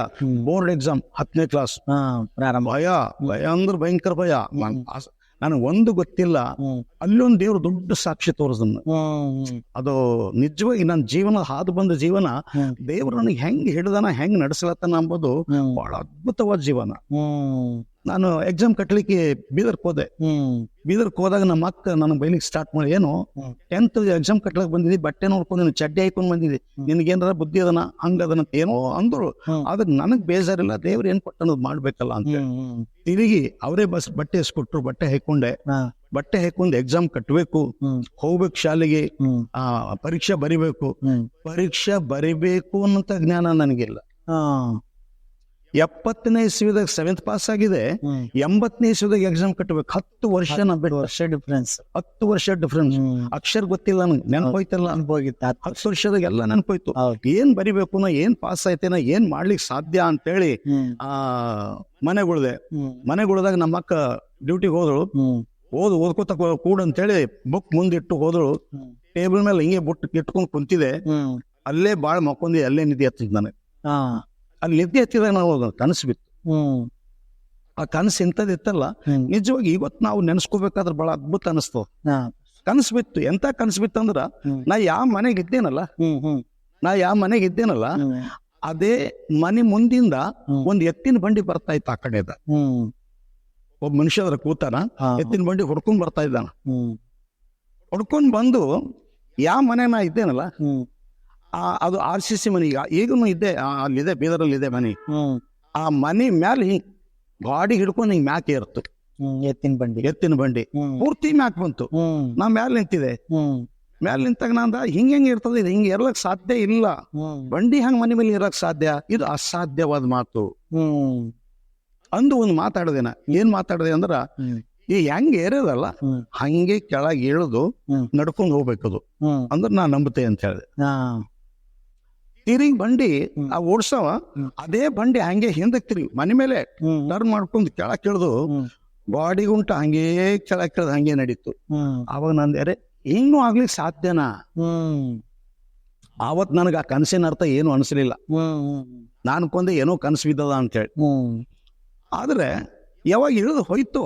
A: ಬೋರ್ಡ್ ಎಕ್ಸಾಮ್ 10ನೇ ಕ್ಲಾಸ್ ಪ್ರಾರಂಭ. ಭಯ ಅಂದ್ರೆ ಭಯಂಕರ ಭಯ. ನನಗೆ ಒಂದು ಗೊತ್ತಿಲ್ಲ, ಅಲ್ಲೊಂದು ದೇವ್ರು ದೊಡ್ಡ ಸಾಕ್ಷಿ ತೋರಿಸ್ದನ್ನ. ಅದು ನಿಜವಾಗಿ ನನ್ನ ಜೀವನ ಹಾದು ಬಂದ ಜೀವನ, ದೇವ್ರು ನನಗೆ ಹೆಂಗ್ ಹಿಡ್ದಾನ, ಹೆಂಗ್ ನಡೆಸಲತ್ತಾನ ಅಂಬೋದು ಬಹಳ ಅದ್ಭುತವಾದ ಜೀವನ. ನಾನು ಎಕ್ಸಾಮ್ ಕಟ್ಲಿಕ್ಕೆ ಬೀದರ್ಕ್ ಹೋದಾಗ ನಮ್ಮ ಅಕ್ಕ ನನಗೆ ಬೈಲಿಕ್ಕೆ ಸ್ಟಾರ್ಟ್ ಮಾಡಿ, ಏನು 10th ಎಕ್ಸಾಮ್ ಕಟ್ಲಕ್ ಬಂದಿದ್ದಿ, ಬಟ್ಟೆ ನೋಡ್ಕೊಂಡು ಚಡ್ಡಿ ಹಾಕೊಂಡ್ ಬಂದಿದ್ದಿ, ನಿನ್ಗೇನಾರ ಬುದ್ಧಿ ಅದನ ಹಂಗದನ ಏನೋ ಅಂದ್ರು. ಆದ್ರೆ ನನಗ್ ಬೇಜಾರಿಲ್ಲ, ದೇವ್ರು ಏನ್ ಕೊಟ್ಟನದ್ ಮಾಡ್ಬೇಕಲ್ಲ ಅಂತ. ತಿರುಗಿ ಅವರೇ ಬಟ್ಟೆ ಎಸ್ಕೊಟ್ರು, ಬಟ್ಟೆ ಹಾಕೊಂಡು ಎಕ್ಸಾಮ್ ಕಟ್ಟಬೇಕು, ಹೋಗ್ಬೇಕು ಶಾಲೆಗೆ, ಪರೀಕ್ಷೆ ಬರಿಬೇಕು ಅನ್ನೋ ಜ್ಞಾನ ನನಗಿಲ್ಲ. 70ನೇ ಇಸ್ವಿದಾಗ 7th ಪಾಸ್ ಆಗಿದೆ, 80ನೇ ಇಸ್ವಿದಾಗ ಎಕ್ಸಾಮ್ ಕಟ್ಟಬೇಕು. 10 ವರ್ಷ ಡಿಫ್ರೆನ್ಸ್. 10 ವರ್ಷ ಡಿಫ್ರೆನ್ಸ್. ಅಕ್ಷರ ಗೊತ್ತಿಲ್ಲ ನನಗೆ, ನೆನಪೋಯ್ತಲ್ಲ, 10 ವರ್ಷದಾಗ ಎಲ್ಲ ನೆನಪೋಯ್ತು. ಏನ್ ಬರಿಬೇಕು, ನಾ ಏನ್ ಪಾಸ್ ಆಯ್ತೇನ, ಏನ್ ಮಾಡ್ಲಿಕ್ಕೆ ಸಾಧ್ಯ ಅಂತೇಳಿ ಮನೆಗುಳ್ದಾಗ ನಮ್ಮ ಅಕ್ಕ ಡ್ಯೂಟಿಗೆ ಹೋದಳು. ಓದ್ಕೋತ ಕೂಡ ಅಂತೇಳಿ ಬುಕ್ ಮುಂದಿಟ್ಟು ಹೋದಳು. ಟೇಬಲ್ ಮೇಲೆ ಹಿಂಗೆ ಬುಟ್ಟು ಇಟ್ಕೊಂಡು ಕುಂತಿದೆ. ಅಲ್ಲೇ ಬಾಳ್ ಮಕ್ಕೊಂದಿ, ಅಲ್ಲೇ ನಿಧಿ ಹತ್ತಿದ್ ನನಗೆ. ಅಲ್ಲಿ ನಿದ್ದೆ ಹತ್ತಿದಾಗ ನಾವು ಕನಸು ಬಿತ್ತು. ಆ ಕನಸು ಎಂತದಿತ್ತಲ್ಲ, ನಿಜವಾಗಿ ಇವತ್ತು ನಾವು ನೆನ್ಸ್ಕೋಬೇಕಾದ್ರೆ ಬಹಳ ಅದ್ಭುತ ಅನಿಸ್ತು. ಕನಸು ಬಿತ್ತು. ಎಂತ ಕನಸು ಬಿತ್ತು ಅಂದ್ರ, ನಾ ಯಾವ ಮನೆಗೆ ಇದ್ದೇನಲ್ಲ, ಅದೇ ಮನೆ ಮುಂದಿಂದ ಒಂದ್ ಎತ್ತಿನ ಬಂಡಿ ಬರ್ತಾ ಇತ್ತು. ಆ ಕಡೆದ ಒಬ್ಬ ಮನುಷ್ಯ ಅದ್ರ ಕೂತಾನ, ಎತ್ತಿನ ಬಂಡಿ ಹೊಡ್ಕೊಂಡ್ ಬರ್ತಾ ಇದ್ದಾನ. ಹೊಡ್ಕೊಂಡ್ ಬಂದು ಯಾವ ಮನೆ ನಾ ಇದ್ದೇನಲ್ಲ, ಅದು RCC ಮನೆ. ಈಗನು ಇದ್ದೆ, ಅಲ್ಲಿದೆ, ಬೀದರಲ್ಲಿ ಇದೆ ಮನೆ. ಆ ಮನೆ ಮ್ಯಾಲ ಗಾಡಿ ಹಿಡ್ಕೊಂಡು ಹಿಂಗ್ ಮ್ಯಾಕ್ ಏರ್ತು, ಎತ್ತಿನ ಬಂಡಿ ಪೂರ್ತಿ ಮ್ಯಾಕ್ ಬಂತು. ನಾ ಮ್ಯಾಲ ನಿಂತಿದೆ. ಮ್ಯಾಲ ನಿಂತಾಗ ನಾಂದ ಹಿಂಗೆ ಇರ್ತದೆ, ಇದು ಹಿಂಗೆ ಇರ್ಲಕ್ ಸಾಧ್ಯ ಇಲ್ಲ, ಬಂಡಿ ಹಂಗ ಮನೆ ಮೇಲೆ ಇರಕ್ ಸಾಧ್ಯ, ಇದು ಅಸಾಧ್ಯವಾದ ಮಾತು ಅಂದು ಒಂದು ಮಾತಾಡದೇನ. ಏನ್ ಮಾತಾಡದೆ ಅಂದ್ರ, ಈ ಹೆಂಗ್ ಏರೋದಲ್ಲ ಹಂಗೆ ಕೆಳಗೆ ಇಳಿದು ನಡ್ಕೊಂಡು ಹೋಗ್ಬೇಕದು ಅಂದ್ರೆ ನಾ ನಂಬುತ್ತೆ ಅಂತ ಹೇಳಿದೆ. ತಿರುಗಿ ಬಂಡಿ ಓಡ್ಸವ, ಅದೇ ಬಂಡಿ ಹಂಗೆ ಹಿಂದಕ್ಕೆ ತಿರುಗಿ ಮನೆ ಮೇಲೆ ಟರ್ನ್ ಮಾಡ್ಕೊಂಡು ಕೆಳಕ್ ಇಳಿದು ಬಾಡಿ ಗುಂಟ ಹಂಗೇ ಕೆಳಕ್ ಇಳ್ದು ಹಂಗೆ ನಡೀತು. ಅವಾಗ ನಂದೇ ಇನ್ನೂ ಆಗ್ಲಿಕ್ಕೆ ಸಾಧ್ಯನಾ? ಆವತ್ ನನಗೆ ಆ ಕನಸಿನ ಅರ್ಥ ಏನು ಅನಿಸ್ಲಿಲ್ಲ. ನಾನು ಕೊಂದೆ ಏನೋ ಕನಸು ಬಿದ್ದದ ಅಂತೇಳಿ. ಆದ್ರೆ ಯಾವಾಗ ಇಳಿದು ಹೋಯ್ತು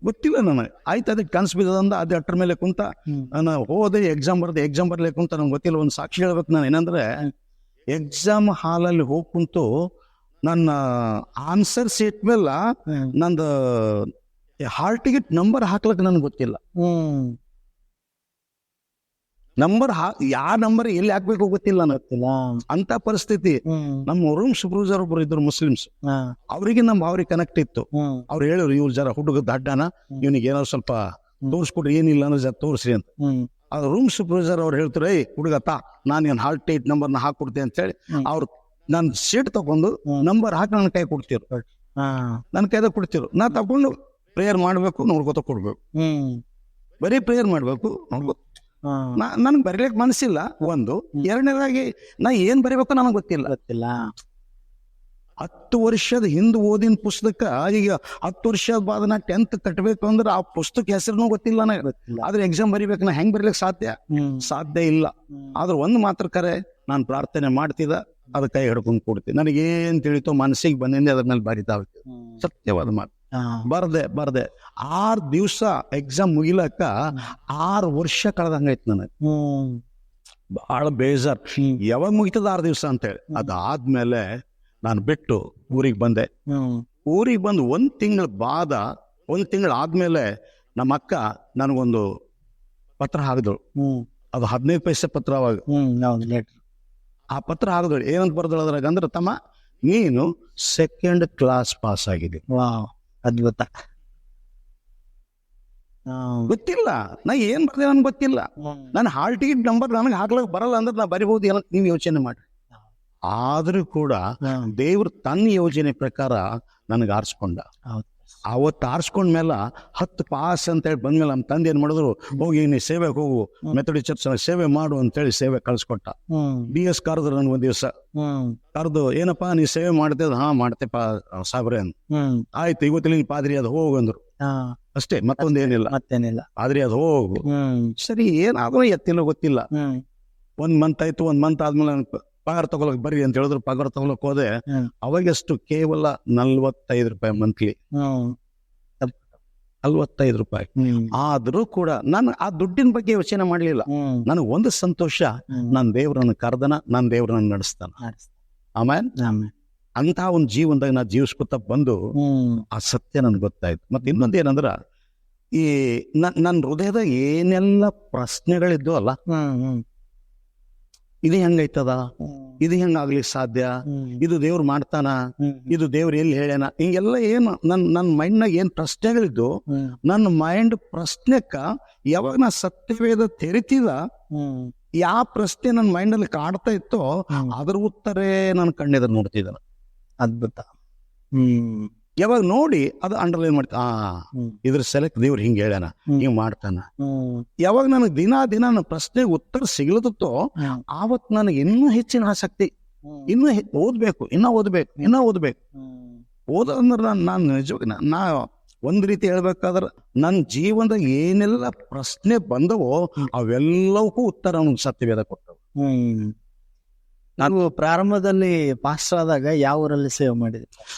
A: ಗೊತ್ತಿಲ್ಲ ನನಗೆ. ಆಯ್ತು, ಅದಕ್ಕೆ ಕನಸು ಬಿದ್ದದಂದ ಅದೇ ಅಟ್ರ ಮೇಲೆ ಕುಂತ ನಾನು ಹೋದೆ, ಎಕ್ಸಾಮ್ ಬರ್ಲಿಕ್ಕೆ ಕುಂತ ನಂಗೆ ಗೊತ್ತಿಲ್ಲ. ಒಂದು ಸಾಕ್ಷಿ ಹೇಳ್ಬೇಕು ನಾನು, ಏನಂದ್ರೆ ಎಕ್ಸಾಮ್ ಹಾಲಲ್ಲಿ ಹೋಗಿ ಕುಂತು ನನ್ನ ಆನ್ಸರ್ ಸೀಟ್ ಮೇಲೆ ನಂದು ಹಾಲ್ ಟಿಕೆಟ್ ನಂಬರ್ ಹಾಕ್ಲಕ್ ನನ್ಗೆ ಗೊತ್ತಿಲ್ಲ. ನಂಬರ್ ಯಾವ ನಂಬರ್ ಎಲ್ಲಿ ಹಾಕ್ಬೇಕು ಗೊತ್ತಿಲ್ಲ ಗೊತ್ತಿಲ್ಲ ಅಂತ ಪರಿಸ್ಥಿತಿ. ನಮ್ಮ ರೂಮ್ ಸೂಪರ್ವೈಸರ್ ಒಬ್ರು ಇದ್ರು ಮುಸ್ಲಿಮ್ಸ್, ಅವ್ರಿಗೆ ಅವ್ರಿಗೆ ಕನೆಕ್ಟ್ ಇತ್ತು. ಅವ್ರು ಹೇಳಿದ್ರು, ಇವ್ರು ಜರ ಹುಡುಗ ದಡ್ಡನ, ಇವನಿಗೆ ಏನೋ ಸ್ವಲ್ಪ ತೋರಿಸ್ಕೊಡ್ರಿ, ಏನಿಲ್ಲ ಅಂದ್ರೆ ಜರ ತೋರಿಸ್ರಿ ಅಂತ. ಅದು ರೂಮ್ ಸೂಪರ್ವೈಸರ್ ಅವ್ರು ಹೇಳ್ತಾರೆ, ಏಯ್ ಹುಡುಗತ್ತ, ನಾನು ಏನ್ ಹಾಲ್ ಟಿಕೆಟ್ ನಂಬರ್ನ ಹಾಕೊಡ್ತೀನಿ ಅಂತ ಹೇಳಿ ಅವ್ರು ನನ್ನ ಸೀಟ್ ತಗೊಂಡು ನಂಬರ್ ಹಾಕಿ ನನ್ನ ಕೈ ಕೊಡ್ತಿರು.
B: ಹಾ.
A: ನನ್ನ ಕೈದಾಗ ಕೊಡ್ತಿರು, ನಾ ತಗೊಂಡು ಪ್ರೇಯರ್ ಮಾಡ್ಬೇಕು, ನೋಡ್ಕೊತ ಕೊಡ್ಬೇಕು. ಬರೀ ಪ್ರೇಯರ್ ಮಾಡ್ಬೇಕು, ನೋಡ್ಕೊ. ನನ್ಗೆ ಬರೀಲಿಕ್ಕೆ ಮನಸ್ಸಿಲ್ಲ ಒಂದು. ಎರಡನೇದಾಗಿ ನಾ ಏನ್ ಬರೀಬೇಕು ನನಗೆ ಗೊತ್ತಿಲ್ಲ. 10 ವರ್ಷದ ಹಿಂದೆ ಓದಿನ ಪುಸ್ತಕ ಈಗ 10 ವರ್ಷದ ಬಾದ ನಾ 10th ಕಟ್ಟಬೇಕು ಅಂದ್ರೆ ಆ ಪುಸ್ತಕ ಹೆಸರು ಗೊತ್ತಿಲ್ಲ ನನಗೆ. ಆದ್ರೆ ಎಕ್ಸಾಮ್ ಬರಿಬೇಕು, ನಾ ಹೆಂಗ್ ಬರೀಲಿಕ್ಕೆ ಸಾಧ್ಯ ಇಲ್ಲ. ಆದ್ರೆ ಒಂದು ಮಾತ್ರ ಕರೆ, ನಾನು ಪ್ರಾರ್ಥನೆ ಮಾಡ್ತಿದ್ದ, ಅದ ಕೈ ಹಿಡ್ಕೊಂಡು ಕೊಡ್ತೀನಿ. ನನಗೇನ್ ತಿಳಿತೋ ಮನಸ್ಸಿಗೆ ಬಂದಿಂದೆ ಅದ್ರ ಮೇಲೆ ಬರಿತಾ ಹೋಗ್ತೀನಿ. ಸತ್ಯವಾದ ಮಾತು. ಬರ್ದೆ 6 ದಿವಸ ಎಕ್ಸಾಮ್ ಮುಗಿಲಕ್ಕ 6 ವರ್ಷ ಕಳೆದಂಗೈತಿ ನನಗೆ. ಬಹಳ ಬೇಜಾರ್, ಯಾವಾಗ ಮುಗಿತದ 6 ದಿವಸ ಅಂತೇಳಿ. ಅದಾದ್ಮೇಲೆ ನಾನು ಬಿಟ್ಟು ಊರಿಗೆ ಬಂದೆ. ಊರಿಗೆ ಬಂದು 1 ತಿಂಗಳ ಬಾದ, 1 ತಿಂಗಳು ಆದ್ಮೇಲೆ ನಮ್ಮ ಅಕ್ಕ ನನಗೊಂದು ಪತ್ರ ಹಾಕಿದಳು. ಅದು 15 ಪೈಸೆ ಪತ್ರ ಅವಾಗ. ಆ ಪತ್ರ ಹಾಕಿದಳು. ಏನಂತ ಬರ್ದಳದ್ರಾಗ ಅಂದ್ರೆ, ತಮ್ಮ ನೀನು 2nd ಕ್ಲಾಸ್ ಪಾಸ್ ಆಗಿದೆ.
B: ಅದ್ಭುತ.
A: ಗೊತ್ತಿಲ್ಲ ನಾ ಏನ್ ಬರ್ದೆ ನನ್ಗೆ ಗೊತ್ತಿಲ್ಲ. ನನ್ನ ಹಾಲ್ ಟಿಕೆಟ್ ನಂಬರ್ ನನಗೆ ಹಾಕ್ಲಕ್ ಬರಲ್ಲ ಅಂದ್ರೆ ನಾ ಬರಿಬಹುದು, ಏನಂತ ನೀವು ಯೋಚನೆ ಮಾಡಿ. ಆದ್ರೂ ಕೂಡ ದೇವ್ರು ತನ್ನ ಯೋಜನೆ ಪ್ರಕಾರ ನನಗೆ ಆರಿಸ್ಕೊಂಡ. ಅವತ್ತು ಆರಿಸ್ಕೊಂಡ್ಮೇಲೆ 10 ಪಾಸ್ ಅಂತೇಳಿ ಬಂದ್ಮೇಲೆ ನಮ್ಮ ತಂದೆ ಏನ್ ಮಾಡಿದ್ರು, ಹೋಗಿ ನೀ ಸೇವೆಗೆ ಹೋಗು, ಮೆಥಡಿ ಚರ್ಚ್ ಸೇವೆ ಮಾಡು ಅಂತೇಳಿ ಸೇವೆ ಕಳ್ಸಿಕೊಟ್ಟ. DS ಕರೆದ್ರು ನನ್ಗೆ ಒಂದ್ ದಿವಸ ಕರೆದು, ಏನಪ್ಪಾ ನೀ ಸೇವೆ ಮಾಡ್ತೇದ? ಹಾ ಮಾಡ್ತೇಪ ಸಾಬ್ರೆ ಅಂದ್. ಆಯ್ತು, ಇವತ್ತಿನ ನೀನ್ ಪಾದ್ರಿ ಅದು ಹೋಗು ಅಂದ್ರು. ಅಷ್ಟೇ, ಮತ್ತೊಂದೇನಿಲ್ಲ. ಪಾದ್ರಿ ಅದು ಹೋಗು. ಸರಿ, ಏನಾದ್ರೂ ಎತ್ತಿಲ್ಲ ಗೊತ್ತಿಲ್ಲ. 1 ಮಂತ್ ಆಯ್ತು. 1 ಮಂತ್ ಆದ್ಮೇಲೆ ಪಗಾರ ತಗೊಳಕ್ ಬರ್ರಿ ಅಂತ ಹೇಳಿದ್ರು. ಪಗಾರ ತಗೊಳಕ್ ಹೋದೆ. ಅವಾಗೆಷ್ಟು ಕೇವಲ 45 ರೂಪಾಯಿ ಮಂತ್ಲಿ. 45 ರೂಪಾಯಿ. ಆದ್ರೂ ಕೂಡ ನಾನು ಆ ದುಡ್ಡಿನ ಬಗ್ಗೆ ಯೋಚನೆ ಮಾಡ್ಲಿಲ್ಲ. ನನಗೆ ಒಂದು ಸಂತೋಷ, ನನ್ನ ದೇವ್ರನ್ನ ಕರ್ದನ, ನನ್ನ ದೇವ್ರನ್ನ ನಡೆಸ್ತಾನ. ಆಮೇಲೆ ಅಂತ ಒಂದು ಜೀವನದಾಗ ನಾ ಜೀವಿಸ್ಕೊತ ಬಂದು ಆ ಸತ್ಯ ನನ್ಗೆ ಗೊತ್ತಾಯ್ತು. ಮತ್ತೆ ಇನ್ನೊಂದು ಏನಂದ್ರ, ಈ ನನ್ನ ಹೃದಯದಾಗ ಏನೆಲ್ಲ ಪ್ರಶ್ನೆಗಳಿದ್ದು ಅಲ್ಲ, ಇದು ಹೆಂಗೈತದ, ಇದು ಹೆಂಗಾಗ್ಲಿಕ್ಕೆ ಸಾಧ್ಯ, ಇದು ದೇವ್ರು ಮಾಡ್ತಾನ, ಇದು ದೇವ್ರು ಎಲ್ಲಿ ಹೇಳ್ಯಾನ, ಹಿಂಗೆಲ್ಲ ಏನು ನನ್ನ ಮೈಂಡ್ನಾಗ ಏನ್ ಪ್ರಶ್ನೆಗಳಿದ್ದು, ನನ್ನ ಮೈಂಡ್ ಪ್ರಶ್ನೆಕ್ಕ ಯಾವಾಗ ನಾ ಸತ್ಯವೇದ ತೆರಿತಿದ, ಯಾವ ಪ್ರಶ್ನೆ ನನ್ನ ಮೈಂಡಲ್ಲಿ ಕಾಡ್ತಾ ಇತ್ತೋ ಅದ್ರ ಉತ್ತರೇ ನನ್ನ ಕಣ್ಣೆದುರು ನೋಡ್ತಿದ್ದಾನ.
B: ಅದ್ಭುತ.
A: ಯಾವಾಗ ನೋಡಿ ಅದು ಅಂಡರ್ಲೈನ್ ಮಾಡ್ತಾ, ಇದ್ರ ಸೆಲೆಕ್ಟ್ ದೇವ್ರು ಹಿಂಗ್ ಹೇಳ್ಯಾನ, ಹಿಂಗ್ ಮಾಡ್ತಾನ. ಯಾವಾಗ ನನಗೆ ದಿನ ನನ್ನ ಪ್ರಶ್ನೆಗೆ ಉತ್ತರ ಸಿಗ್ಲತ್ತೋ ಆವತ್ ನನಗೆ ಇನ್ನೂ ಹೆಚ್ಚಿನ ಆಸಕ್ತಿ, ಇನ್ನೂ ಓದ್ಬೇಕು, ಇನ್ನ ಓದ್ಬೇಕು. ಓದಂದ್ರೆ ನಾನು ನಿಜವಾಗಿ ನಾ ಒಂದ್ ರೀತಿ ಹೇಳ್ಬೇಕಾದ್ರೆ, ನನ್ನ ಜೀವನದಾಗ ಏನೆಲ್ಲ ಪ್ರಶ್ನೆ ಬಂದವೋ ಅವೆಲ್ಲವಕ್ಕೂ ಉತ್ತರ ನಮ್ಗೆ ಸತ್ಯವೇದ ಕೊಟ್ಟವು.
B: ನಾನು ಪ್ರಾರಂಭದಲ್ಲಿ ಪಾಸ್ಟರ್ ಆದಾಗ ಯಾವ ಊರಲ್ಲಿ ಸೇವೆ ಮಾಡಿದೆ?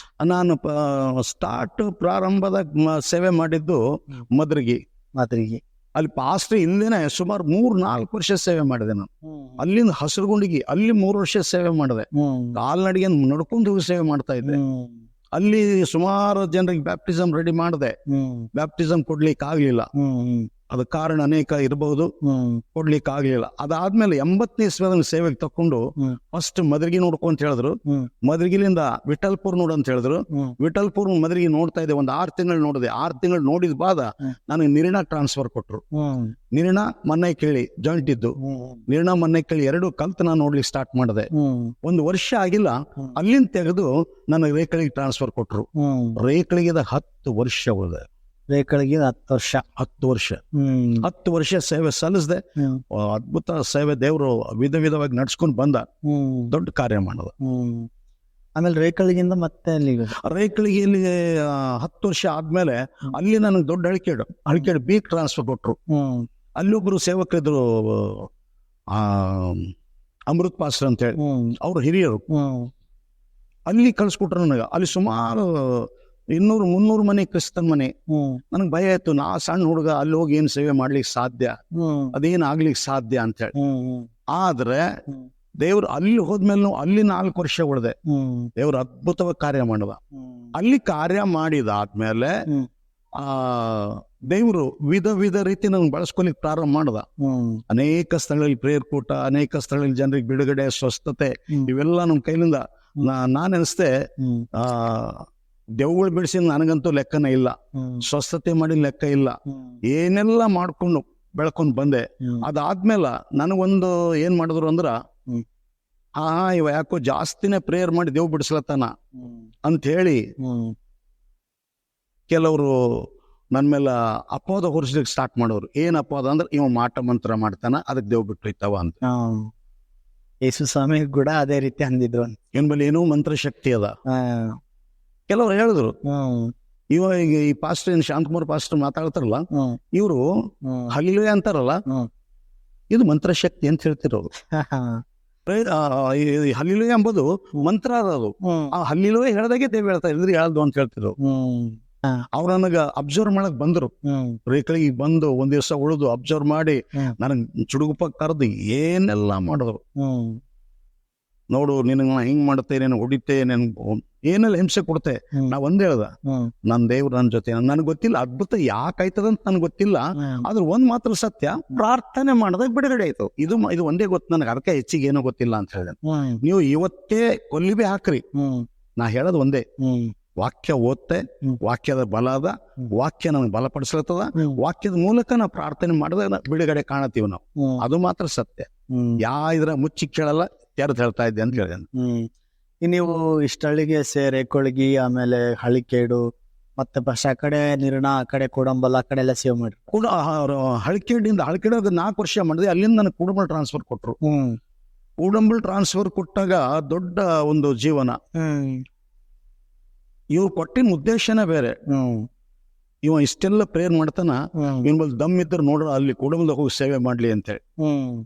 A: ನಾನು ಪ್ರಾರಂಭದಾಗ ಸೇವೆ ಮಾಡಿದ್ದು ಮದ್ರಗಿ. ಅಲ್ಲಿ ಪಾಸ್ಟರ್ ಇಲ್ಲೇನೆ ಸುಮಾರು 3-4 ವರ್ಷ ಸೇವೆ ಮಾಡಿದೆ ನಾನು. ಅಲ್ಲಿಂದ ಹಸಿರುಗುಂಡಿಗೆ ಅಲ್ಲಿ 3 ವರ್ಷ ಸೇವೆ ಮಾಡಿದೆ. ಕಾಲ್ನಡಿಗೆ ನಡ್ಕೊಂಡು ಹೋಗಿ ಸೇವೆ ಮಾಡ್ತಾ ಇದ್ದೆ. ಅಲ್ಲಿ ಸುಮಾರು ಜನರಿಗೆ ಬ್ಯಾಪ್ಟಿಸಮ್ ರೆಡಿ ಮಾಡಿದೆ. ಬ್ಯಾಪ್ಟಿಸಮ್ ಕೊಡ್ಲಿಕ್ಕೆ ಆಗ್ಲಿಲ್ಲ. ಅದ ಕಾರಣ ಅನೇಕ ಇರಬಹುದು, ಕೊಡ್ಲಿಕ್ಕೆ ಆಗ್ಲಿಲ್ಲ. ಅದಾದ್ಮೇಲೆ 80ನೇ ಇಸ್ವಿಯಲ್ಲಿ ಸೇವೆಗೆ ತಕೊಂಡು ಫಸ್ಟ್ ಮದ್ರಗಿ ನೋಡ್ಕೊ ಅಂತ ಹೇಳಿದ್ರು. ಮದ್ರಗಿಲಿಂದ ವಿಠಲ್ಪುರ್ ನೋಡು ಅಂತ ಹೇಳಿದ್ರು. ವಿಠಲ್ಪುರ್ ಮದ್ರಗಿ ನೋಡ್ತಾ ಇದ್ದೆ. 6 ತಿಂಗಳು ನೋಡಿದೆ. 6 ತಿಂಗಳು ನೋಡಿದ ಬಾದ ನನಗೆ ನಿರ್ಣಾ ಟ್ರಾನ್ಸ್ಫರ್ ಕೊಟ್ರು. ನಿರ್ಣಾ ಮನ್ನೈ ಕೇಳಿ ಜಾಯಿಂಟ್ ಇದ್ದು, ನಿರ್ಣಾ ಮನ್ನೈ ಕೇಳಿ 2 ಕಲ್ತು ನಾನು ನೋಡ್ಲಿಕ್ಕೆ ಸ್ಟಾರ್ಟ್ ಮಾಡಿದೆ. 1 ವರ್ಷ ಆಗಿಲ್ಲ, ಅಲ್ಲಿಂದ ತೆಗೆದು ನನಗೆ ರೇಕಳಿಗೆ ಟ್ರಾನ್ಸ್ಫರ್ ಕೊಟ್ರು. ರೇಕಳಿಗೆ 10 ವರ್ಷ ಉಳಿದೆ.
B: ರೇಕಳಿಗೆ 10 ವರ್ಷ
A: 10 ವರ್ಷ ಸೇವೆ ಸಲ್ಲಿಸಿದೆ. ಅದ್ಭುತ ಸೇವೆ, ದೇವರು ವಿಧವಾಗಿ ನಡ್ಸ್ಕೊಂಡ್ ಬಂದ, ದೊಡ್ಡ ಕಾರ್ಯ ಮಾಡೋದು.
B: ಆಮೇಲೆ ರೇಕಳಿಗಿಂದ ಮತ್ತೆ
A: ರೇಕಳಿಗೆಯಲ್ಲಿ 10 ವರ್ಷ ಆದ್ಮೇಲೆ ಅಲ್ಲಿ ನನಗೆ ದೊಡ್ಡ ಹಳಿಕೇಡು ಬೀಗ್ ಟ್ರಾನ್ಸ್ಫರ್ ಕೊಟ್ರು. ಅಲ್ಲೊಬ್ರು ಸೇವಕರಿದ್ರು, ಅಮೃತ್ ಪಾಸ್ಟರ್ ಅಂತ ಹೇಳಿ, ಅವ್ರು ಹಿರಿಯರು. ಅಲ್ಲಿ ಕಳ್ಸಿಕೊಟ್ರು ನನಗೆ. ಅಲ್ಲಿ ಸುಮಾರು 200-300 ಮನೆ ಕ್ರಿಸ್ತನ್ ಮನೆ. ನನಗೆ ಭಯ ಆಯ್ತು, ನಾ ಸಣ್ಣ ಹುಡುಗ ಅಲ್ಲಿ ಹೋಗಿ ಏನ್ ಸೇವೆ ಮಾಡ್ಲಿಕ್ಕೆ ಸಾಧ್ಯ, ಅದೇನ್ ಆಗ್ಲಿಕ್ಕೆ ಸಾಧ್ಯ ಅಂತ ಹೇಳಿ. ಆದ್ರೆ ದೇವ್ರು ಅಲ್ಲಿ ಹೋದ್ಮೇಲೆ ಅಲ್ಲಿ 4 ವರ್ಷ ಉಳಿದೆ. ದೇವ್ರು ಅದ್ಭುತವಾಗಿ ಕಾರ್ಯ ಮಾಡಿದ. ಅಲ್ಲಿ ಕಾರ್ಯ ಮಾಡಿದಾದ್ಮೇಲೆ ದೇವ್ರು ವಿಧ ರೀತಿ ನಮ್ಗೆ ಬಳಸ್ಕೊಲಿಕ್ಕೆ ಪ್ರಾರಂಭ ಮಾಡ್ದ. ಅನೇಕ ಸ್ಥಳಗಳಲ್ಲಿ ಪ್ರೇಯರ್ ಕೂಟ, ಅನೇಕ ಸ್ಥಳಗಳಲ್ಲಿ ಜನರಿಗೆ ಬಿಡುಗಡೆ, ಸ್ವಸ್ಥತೆ, ಇವೆಲ್ಲ ನಮ್ ಕೈಲಿಂದ. ನಾನ್ ಅನಿಸ್ತೆ, ದೆವ್ಗಳು ಬಿಡಿಸಿ ನನಗಂತೂ ಲೆಕ್ಕನೇ ಇಲ್ಲ, ಸ್ವಸ್ಥತೆ ಮಾಡಿ ಲೆಕ್ಕ ಇಲ್ಲ, ಏನೆಲ್ಲ ಮಾಡ್ಕೊಂಡು ಬೆಳ್ಕೊಂಡ್ ಬಂದೆ. ಅದಾದ್ಮೇಲೆ ನನಗೊಂದು ಏನ್ ಮಾಡಿದ್ರು ಅಂದ್ರ, ಇವ ಯಾಕೋ ಜಾಸ್ತಿನೇ ಪ್ರೇಯರ್ ಮಾಡಿ ದೇವ್ ಬಿಡಿಸ್ಲತ್ತಾನ ಅಂತ ಹೇಳಿ ಕೆಲವರು ನನ್ನ ಮೇಲೆ ಅಪವಾದ ಹೊರಿಸ್ಲಿಕ್ಕೆ ಸ್ಟಾರ್ಟ್ ಮಾಡೋರು. ಏನ್ ಅಪವಾದ ಅಂದ್ರೆ ಇವ ಮಾಟ ಮಂತ್ರ ಮಾಡ್ತಾನ, ಅದಕ್ಕೆ ದೇವ್ ಬಿಟ್ಟು ಹೋಯ್ತಾವ ಅಂತ.
B: ಯೇಸು ಸ್ವಾಮಿ ಕೂಡ ಅದೇ ರೀತಿ ಅಂದಿದ್ರು.
A: ಇವನ್ ಬಲ್ಲಿ ಏನೋ ಮಂತ್ರ ಶಕ್ತಿ ಅದ. ಕೆಲವ್ರು ಹೇಳಿದ್ರು, ಇವ ಈಗ ಈ ಪಾಸ್ಟರ್ ಏನ್ ಶಾಂತಕುಮಾರ್ ಪಾಸ್ಟರ್ ಮಾತಾಡ್ತಾರಲ್ಲ, ಇವರು ಹಲ್ಲಿಲುಯ ಅಂತಾರಲ್ಲ, ಇದು ಮಂತ್ರ ಶಕ್ತಿ ಅಂತ ಹೇಳ್ತಿರೋರು. ಹಲ್ಲಿಲುಯ ಎಂಬುದು ಮಂತ್ರ ಅದು. ಆ ಹಲ್ಲಿಲುಯ ಹೇಳ್ದಾಗೆ ದೇವ್ ಹೇಳ್ತಾ ಇದ್ರಿ ಹೇಳ್ದು ಅಂತ ಹೇಳ್ತಿದ್ರು. ಅವ್ರು ನನಗ ಅಬ್ಸರ್ವ್ ಮಾಡಕ್ ಬಂದ್ರು, ರೇಖಳಿಗೆ ಬಂದು ಒಂದ್ ದಿವಸ ಉಳಿದು ಅಬ್ಸರ್ವ್ ಮಾಡಿ ನನಗ್ ಚುಡುಗುಪ್ಪ ಕರೆದು ಏನೆಲ್ಲ ಮಾಡಿದ್ರು. ನೋಡು ನಿನಗೆ ನಾ ಹಿಂಗ್ ಮಾಡುತ್ತೆ, ನೀನು ಹೊಡಿತೆ, ನನ್ ಏನೆಲ್ಲ ಹಿಂಸೆ ಕೊಡ್ತೆ. ನಾ ಒಂದ್ ಹೇಳ್ದ, ನನ್ ದೇವ್ರು ನನ್ನ ಜೊತೆ. ನನ್ಗೆ ಗೊತ್ತಿಲ್ಲ ಅದ್ಭುತ ಯಾಕಾಯ್ತದಂತ ನನ್ಗೆ ಗೊತ್ತಿಲ್ಲ, ಆದ್ರೆ ಒಂದ್ ಮಾತ್ರ ಸತ್ಯ, ಪ್ರಾರ್ಥನೆ ಮಾಡಿದಾಗ ಬಿಡುಗಡೆ ಆಯ್ತು. ಇದು ಒಂದೇ ಗೊತ್ತು ನನಗೆ, ಅದಕ್ಕೆ ಹೆಚ್ಚಿಗೆ ಏನೋ ಗೊತ್ತಿಲ್ಲ ಅಂತ ಹೇಳಿದೆ. ನೀವು ಇವತ್ತೇ ಕೊಲ್ಲಿಬೆ ಹಾಕ್ರಿ, ನಾ ಹೇಳೋದು ಒಂದೇ, ವಾಕ್ಯ ಓದ್ತೆ, ವಾಕ್ಯದ ಬಲ ಅದ, ವಾಕ್ಯ ನಮ್ಗೆ ಬಲಪಡಿಸ್ಲತ್ತದ, ವಾಕ್ಯದ ಮೂಲಕ ನಾವು ಪ್ರಾರ್ಥನೆ ಮಾಡಿದಾಗ ಬಿಡುಗಡೆ ಕಾಣತೀವಿ ನಾವು. ಅದು ಮಾತ್ರ ಸತ್ಯ. ಇದ್ರ ಮುಚ್ಚಿ ಕೇಳಲ್ಲ, ತೆರೆದು ಹೇಳ್ತಾ ಇದ್ದೆ ಅಂತ ಹೇಳಿದೆ.
B: ನೀವು ಇಷ್ಟಳ್ಳಿಗೆ ರೇಕೊಳಗಿ, ಆಮೇಲೆ ಹಳಿಕೇಡು, ಮತ್ತೆ ಬಸ್ ಆ ಕಡೆ ನಿರ್ಣ, ಆ ಕಡೆ ಕೋಡಂಬಲ್, ಆ ಕಡೆ ಎಲ್ಲ ಸೇವ್ ಮಾಡಿ
A: ಕೂಡ ಹಳಿಕೇಡಿಂದ 4 ವರ್ಷ ಮಾಡಿದೆ. ಅಲ್ಲಿಂದ ನನಗೆ ಕೂಡಂಬಲ್ ಟ್ರಾನ್ಸ್ಫರ್ ಕೊಟ್ರು. ಕೂಡಂಬಲ್ ಟ್ರಾನ್ಸ್ಫರ್ ಕೊಟ್ಟಾಗ ದೊಡ್ಡ ಒಂದು ಜೀವನ. ಇವ್ರು ಕೊಟ್ಟಿನ ಉದ್ದೇಶನೇ ಬೇರೆ. ಇವ ಇಷ್ಟೆಲ್ಲ ಪ್ರೇಯರ್ ಮಾಡ್ತಾನ, ಇವನ್ ಬಲ್ ದಮ್ ಇದ್ರೆ ನೋಡ್ರ ಅಲ್ಲಿ ಕುಟುಂಬದಾಗ ಹೋಗಿ ಸೇವೆ ಮಾಡ್ಲಿ ಅಂತ ಹೇಳಿ.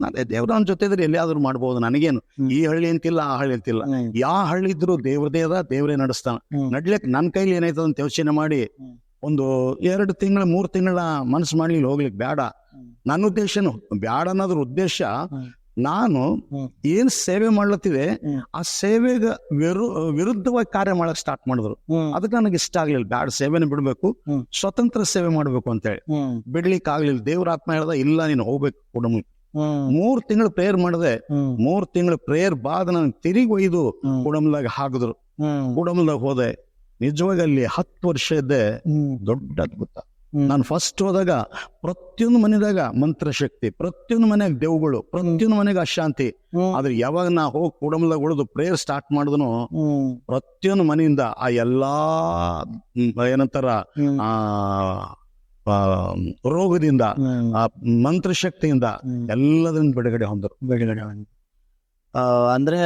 A: ಅದೇ ದೇವ್ರ ನನ್ನ ಜೊತೆ ಇದ್ರೆ ಎಲ್ಲಿಯಾದ್ರೂ ಮಾಡ್ಬೋದು. ನನಗೇನು ಈ ಹಳ್ಳಿ ಅಂತಿಲ್ಲ, ಆ ಹಳ್ಳಿ ಅಂತಿಲ್ಲ. ಯಾವ ಹಳ್ಳಿ ಇದ್ರು ದೇವ್ರದೇ ಅದ, ದೇವ್ರೇ ನಡೆಸ್ತಾನ. ನಡ್ಲಿಕ್ಕೆ ನನ್ನ ಕೈಲಿ ಏನಾಯ್ತದ ಅಂತ ಯೋಚನೆ ಮಾಡಿ ಒಂದು 2 ತಿಂಗಳ 3 ತಿಂಗಳ ಮನಸ್ಸು ಮಾಡಿ ಹೋಗ್ಲಿಕ್ಕೆ ಬೇಡ. ನನ್ನ ಉದ್ದೇಶನು ಬೇಡ ಅನ್ನೋದ್ರ ಉದ್ದೇಶ, ನಾನು ಏನ್ ಸೇವೆ ಮಾಡ್ಲತ್ತಿದೆ ಆ ಸೇವೆಗೆ ವಿರುದ್ಧವಾಗಿ ಕಾರ್ಯ ಮಾಡಕ್ ಸ್ಟಾರ್ಟ್ ಮಾಡಿದ್ರು. ಅದಕ್ಕೆ ನನಗೆ ಇಷ್ಟ ಆಗ್ಲಿಲ್ಲ. ಬ್ಯಾಡ, ಸೇವೆನ ಬಿಡ್ಬೇಕು, ಸ್ವತಂತ್ರ ಸೇವೆ ಮಾಡ್ಬೇಕು ಅಂತ ಹೇಳಿ ಬಿಡ್ಲಿಕ್ಕೆ ಆಗ್ಲಿಲ್ಲ. ದೇವ್ರ ಆತ್ಮ ಹೇಳ್ದ, ಇಲ್ಲ ನೀನು ಹೋಗ್ಬೇಕು ಕುಟುಂಬ. 3 ತಿಂಗಳು ಪ್ರೇಯರ್ ಮಾಡಿದೆ. 3 ತಿಂಗಳು ಪ್ರೇಯರ್ ಬಾದ ನಾನು ತಿರುಗಿ ಒಯ್ದು ಕುಟುಂಬದಾಗ ಹಾಕಿದ್ರು. ಕುಟುಂಬದಾಗ ಹೋದೆ. ನಿಜವಾಗಿ ಅಲ್ಲಿ 10 ವರ್ಷ ಇದ್ದೆ. ದೊಡ್ಡ ಅದ್ಭುತ. ನಾನು ಫಸ್ಟ್ ಹೋದಾಗ ಪ್ರತಿಯೊಂದು ಮನೆದಾಗ ಮಂತ್ರಶಕ್ತಿ, ಪ್ರತಿಯೊಂದು ಮನೆಯಾಗ ದೇವುಗಳು, ಪ್ರತಿಯೊಂದು ಮನೆಗೆ ಅಶಾಂತಿ. ಆದ್ರೆ ಯಾವಾಗ ನಾ ಹೋಗಿ ಕುಟುಂಬದಾಗ ಉಳಿದು ಪ್ರೇಯರ್ ಸ್ಟಾರ್ಟ್ ಮಾಡಿದನು, ಪ್ರತಿಯೊಂದು ಮನೆಯಿಂದ ಆ ಎಲ್ಲಾ ಏನಂತಾರ ರೋಗದಿಂದ, ಆ ಮಂತ್ರಶಕ್ತಿಯಿಂದ ಎಲ್ಲದರಿಂದ ಬಿಡುಗಡೆ ಹೊಂದರು.
B: ಅಂದ್ರೆ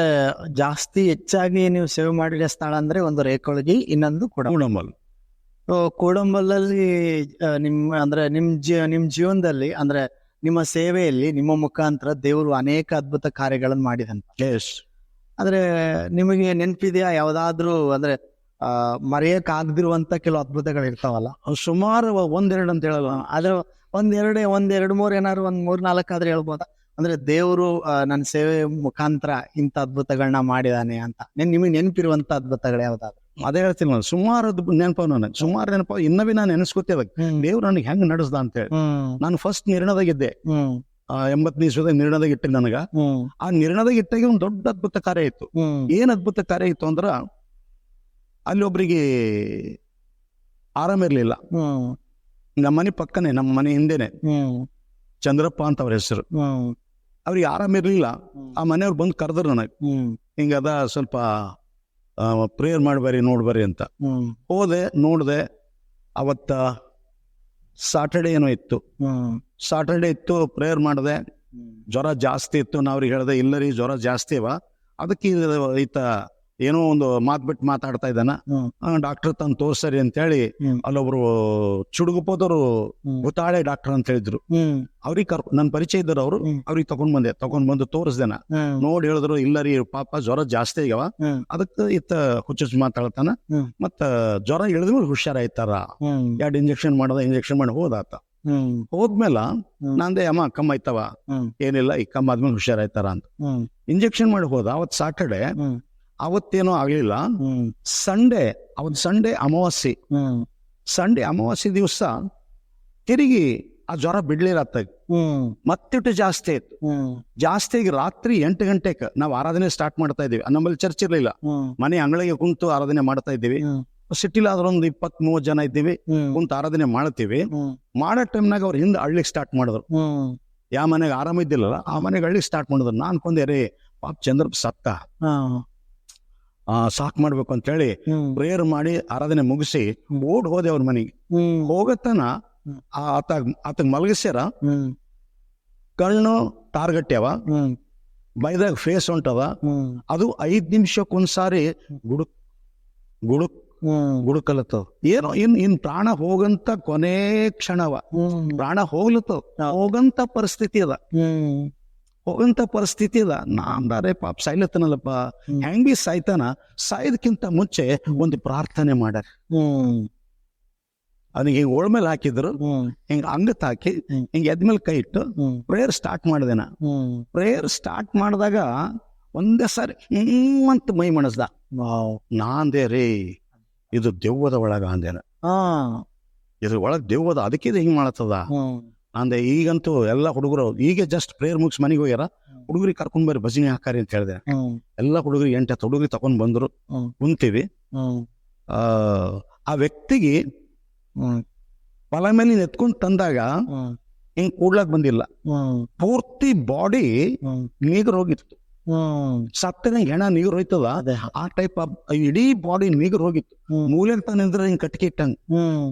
B: ಜಾಸ್ತಿ ಹೆಚ್ಚಾಗಿ ನೀವು ಸೇವೆ ಮಾಡಿದ ಸ್ಥಳ ಅಂದ್ರೆ ಒಂದು ರೇಕೊಳಗಿ, ಇನ್ನೊಂದು
A: ಕುಡಂಬಲ್.
B: ಕೋಡಂಬಲ್ಲಲ್ಲಿ ನಿಮ್ ಜೀವನದಲ್ಲಿ ಅಂದ್ರೆ ನಿಮ್ಮ ಸೇವೆಯಲ್ಲಿ ನಿಮ್ಮ ಮುಖಾಂತರ ದೇವರು ಅನೇಕ ಅದ್ಭುತ ಕಾರ್ಯಗಳನ್ನು ಮಾಡಿದಂತ. ಅಂದ್ರೆ ನಿಮಗೆ ನೆನಪಿದೆಯಾ ಯಾವ್ದಾದ್ರು ಅಂದ್ರೆ ಮರೆಯಕ್ ಆಗದಿರುವಂತ ಕೆಲವು ಅದ್ಭುತಗಳು ಇರ್ತಾವಲ್ಲ?
A: ಸುಮಾರು 1-2 ಅಂತ ಹೇಳಲ್ಲ,
B: ಆದ್ರೆ ಒಂದ್ 2-3 ಏನಾದ್ರು 3-4 ಆದ್ರೆ ಹೇಳ್ಬೋದಾ? ಅಂದ್ರೆ ದೇವರು ನನ್ನ ಸೇವೆ ಮುಖಾಂತರ ಇಂಥ ಅದ್ಭುತಗಳನ್ನ ಮಾಡಿದಾನೆ ಅಂತ ನಿಮಗೆ ನೆನಪಿರುವಂತ ಅದ್ಭುತಗಳು ಯಾವ್ದಾದ್ರು?
A: ಅದೇ ಹೇಳ್ತೀನಿ ನಾನು. ಸುಮಾರು ನೆನಪ, ನನಗೆ ಸುಮಾರು ನೆನಪ. ಇನ್ನವೇ ನಾನು ನೆನೆಸ್ಕೊತೇವೆ ದೇವ್ರು ನನಗೆ ಹೆಂಗ್ ನಡೆಸ್ದ ಅಂತ ಹೇಳಿ. ನಾನು ಫಸ್ಟ್ ನಿರ್ಣದಾಗಿದ್ದೆ, 80ನೇ ಇಸ್ವಿದಾಗ ನಿರ್ಣದಾಗ ಇಟ್ಟೆ ನನಗ. ಆ ನಿರ್ಣದಾಗ ಇಟ್ಟಾಗ ಒಂದು ದೊಡ್ಡ ಅದ್ಭುತ ಕಾರ್ಯ ಇತ್ತು. ಏನ್ ಅದ್ಭುತ ಕಾರ್ಯ ಇತ್ತು ಅಂದ್ರ, ಅಲ್ಲಿ ಒಬ್ರಿಗೆ ಆರಾಮಿರ್ಲಿಲ್ಲ. ನಮ್ಮ ಮನೆ ಪಕ್ಕನೆ, ನಮ್ಮ ಮನೆ ಹಿಂದೆನೆ ಚಂದ್ರಪ್ಪ ಅಂತ ಅವ್ರ ಹೆಸರು. ಅವ್ರಿಗೆ ಆರಾಮಿರ್ಲಿಲ್ಲ. ಆ ಮನೆಯವ್ರು ಬಂದು ಕರೆದ್ರು ನನಗೆ, ಹಿಂಗದ ಸ್ವಲ್ಪ ಪ್ರೇಯರ್ ಮಾಡ್ಬಾರಿ ನೋಡ್ಬಾರಿ ಅಂತ. ಹೋದೆ, ನೋಡ್ದೆ. ಅವತ್ತ ಸಾಟರ್ಡೆ ಏನೋ ಇತ್ತು. ಸಾಟರ್ಡೆ ಇತ್ತು, ಪ್ರೇಯರ್ ಮಾಡಿದೆ. ಜ್ವರ ಜಾಸ್ತಿ ಇತ್ತು. ನಾ ಅವ್ರಿಗೆ ಹೇಳ್ದೆ, ಇಲ್ಲರಿ ಜ್ವರ ಜಾಸ್ತಿ ಅವ, ಅದಕ್ಕೆ ಈತ ಏನೋ ಒಂದು ಮಾತ್ ಬಿಟ್ಟು ಮಾತಾಡ್ತಾ ಇದ್ದಾನ, ಡಾಕ್ಟರ್ ತಂದು ತೋರ್ಸರಿ ಅಂತ ಹೇಳಿ ಅಲ್ಲೊಬ್ರು ಚುಡುಗುಪ್ಪದವ್ರು ಭೂತಾಳೆ ಡಾಕ್ಟರ್ ಅಂತ ಹೇಳಿದ್ರು. ಅವ್ರಿಗೆ ನನ್ ಪರಿಚಯ ಇದ್ದರು. ಅವ್ರಿಗೆ ತಗೊಂಡ್ ಬಂದು ತೋರಿಸ್ದೇನ. ನೋಡಿ ಹೇಳಿದ್ರು, ಇಲ್ಲರಿ ಪಾಪ ಜ್ವರ ಜಾಸ್ತಿ ಆಗ್ಯಾವ, ಅದಕ್ಕೆ ಇತ್ತ ಹುಚ್ಚು ಮಾತಾಡ್ತಾನ, ಮತ್ತ ಜ್ವರ ಇಳಿದ್ಮೇಲೆ ಹುಷಾರಾಯ್ತಾರ, 2 ಇಂಜೆಕ್ಷನ್ ಇಂಜೆಕ್ಷನ್ ಮಾಡಿ ಹೋದಾತ. ಹೋದ್ಮೇಲ ನಂದೆ, ಅಮ್ಮ ಕಮ್ಮ ಆಯ್ತವ, ಏನಿಲ್ಲ, ಈ ಕಮ್ಮ ಆದ್ಮೇಲೆ ಹುಷಾರಾಯ್ತಾರ ಅಂತ ಇಂಜೆಕ್ಷನ್ ಮಾಡಿ ಹೋದ. ಅವತ್ ಸಾಟರ್ಡೆ, ಅವತ್ತೇನೋ ಆಗ್ಲಿಲ್ಲ. ಸಂಡೇ ಅಮಾವಾಸ್ಯೆ. ಸಂಡೇ ಅಮಾವಾಸ್ಯೆ ದಿವಸ ತಿರುಗಿ ಆ ಜ್ವರ ಬಿಡ್ಲಿಲ್ಲ. ಮತ್ತಿಟ್ಟು ಜಾಸ್ತಿ ಆಯ್ತು. ಜಾಸ್ತಿಯಾಗಿ ರಾತ್ರಿ 8 ಗಂಟೆಗೆ ನಾವು ಆರಾಧನೆ ಸ್ಟಾರ್ಟ್ ಮಾಡ್ತಾ ಇದೀವಿ. ನಮ್ಮಲ್ಲಿ ಚರ್ಚ್ ಇರ್ಲಿಲ್ಲ, ಮನೆ ಅಂಗಳಿಗೆ ಕುಂತು ಆರಾಧನೆ ಮಾಡ್ತಾ ಇದ್ದೀವಿ. ಸಿಟಿಲಿ ಆದ್ರ ಒಂದು 20-30 ಜನ ಇದ್ದೀವಿ, ಕುಂತು ಆರಾಧನೆ ಮಾಡ್ತೀವಿ. ಮಾಡೋ ಟೈಮ್ನಾಗ ಅವ್ರು ಹಿಂದೆ ಅಳ್ಳಿಕ್ ಸ್ಟಾರ್ಟ್ ಮಾಡಿದ್ರು. ಯಾವ ಮನೆಗೆ ಆರಾಮಿದ್ದಿಲ್ಲಲ್ಲ ಆ ಮನೆಗೆ ಅಳ್ಳಿಕ್ ಸ್ಟಾರ್ಟ್ ಮಾಡಿದ್ರು. ನಾನು ಕೊಂದೆ, ರೇ ಪಾಪ ಚಂದ್ರಪ್ಪ ಸತ್ತ. ಸಾಕ್ ಮಾಡ್ಬೇಕು ಅಂತೇಳಿ ಪ್ರೇಯರ್ ಮಾಡಿ ಆರಾಧನೆ ಮುಗಿಸಿ ಓಡ್ ಹೋದೆ ಅವ್ರ ಮನೆಗೆ. ಹೋಗತ್ತನ ಆತಗ್ ಮಲಗಿಸ್ಯಾರ, ಕಣ್ಣು ಟಾರ್ಗಟ್ಯಾವ, ಬೈದಾಗ ಫೇಸ್ ಹೊಂಟದ. ಅದು 5 ನಿಮಿಷಕ್ಕೊಂದ್ಸಾರಿ ಗುಡುಕ್ ಗುಡುಕ್ ಗುಡುಕಲತ್ತದ. ಏನೋ ಇನ್ ಪ್ರಾಣ ಹೋಗಂತ ಕೊನೆ ಕ್ಷಣವ, ಪ್ರಾಣ ಹೋಗಂತ ಪರಿಸ್ಥಿತಿ ಅದ, ಹೋಗಂತ ಪರಿಸ್ಥಿತಿ ಅದ. ನಾನ್ದಾರೆ ಪಾಪ ಸಾಯ್ಲತ್ತನಲ್ಲಪ್ಪ, ಹೆಂಗ್ ಬಿ ಸಾಯ್ತಾನ, ಸಾಯ್ದಕ್ಕಿಂತ ಮುಂಚೆ ಒಂದು ಪ್ರಾರ್ಥನೆ ಮಾಡ್ಯಾರ. ಅದಕ್ಕೆ ಹಿಂಗ್ ಓಳ್ಮೇಲೆ ಹಾಕಿದ್ರು, ಹಿಂಗ ಅಂಗತ್ ಹಾಕಿ ಹಿಂಗ ಎದ್ಮೇಲೆ ಕೈ ಇಟ್ಟು ಪ್ರೇಯರ್ ಸ್ಟಾರ್ಟ್ ಮಾಡಿದೆ. ಪ್ರೇಯರ್ ಸ್ಟಾರ್ಟ್ ಮಾಡಿದಾಗ ಒಂದೇ ಸಾರಿ ಅಂತ ಮೈ ಮಣಸ್ದ. ನಾಂದೇ ರೀ, ಇದು ದೆವ್ವದ ಒಳಗ ಅಂದೇನ, ಇದ್ರ ಒಳಗ್ ದೆವ್ವದ, ಅದಕ್ಕೆ ಇದು ಹಿಂಗ್ ಮಾಡತ್ತದ ಅಂದೆ. ಈಗಂತೂ ಎಲ್ಲ ಹುಡುಗರು ಈಗ ಜಸ್ಟ್ ಪ್ರೇಯರ್ ಮುಗಿಸ್ ಮನೆಗೆ ಹೋಗ್ಯಾರ, ಹುಡುಗರಿಗೆ ಕರ್ಕೊಂಡ್ ಬರ್ರಿ ಭಜನೆ ಹಾಕಾರಿ ಅಂತ ಹೇಳಿದೆ. ಎಲ್ಲ ಹುಡುಗರು 8 ಹುಡುಗರು ತಕೊಂಡ್ ಬಂದ್ರು, ಕುಂತೀವಿ. ಆ ವ್ಯಕ್ತಿಗೆ ಹೊಲ ಮೇಲೆ ಎತ್ಕೊಂಡ್ ತಂದಾಗ ಹಿಂಗ್ ಕೂಡ್ಲಾಕ್ ಬಂದಿಲ್ಲ, ಪೂರ್ತಿ ಬಾಡಿ ನೀಗರ್ ಹೋಗಿತ್ತು. ಸತ್ತಂಗ ಹೆಣ ನೀಗರ್ ಹೋಯ್ತದ, ಆ ಟೈಪ್ ಇಡೀ ಬಾಡಿ ನೀಗರ್ ಹೋಗಿತ್ತು. ಮೂಲೆಗೆ ತಾನ ನಿಂತ್ರ ಹಿಂಗ್ ಕಟ್ಟಿ ಇಟ್ಟಂಗ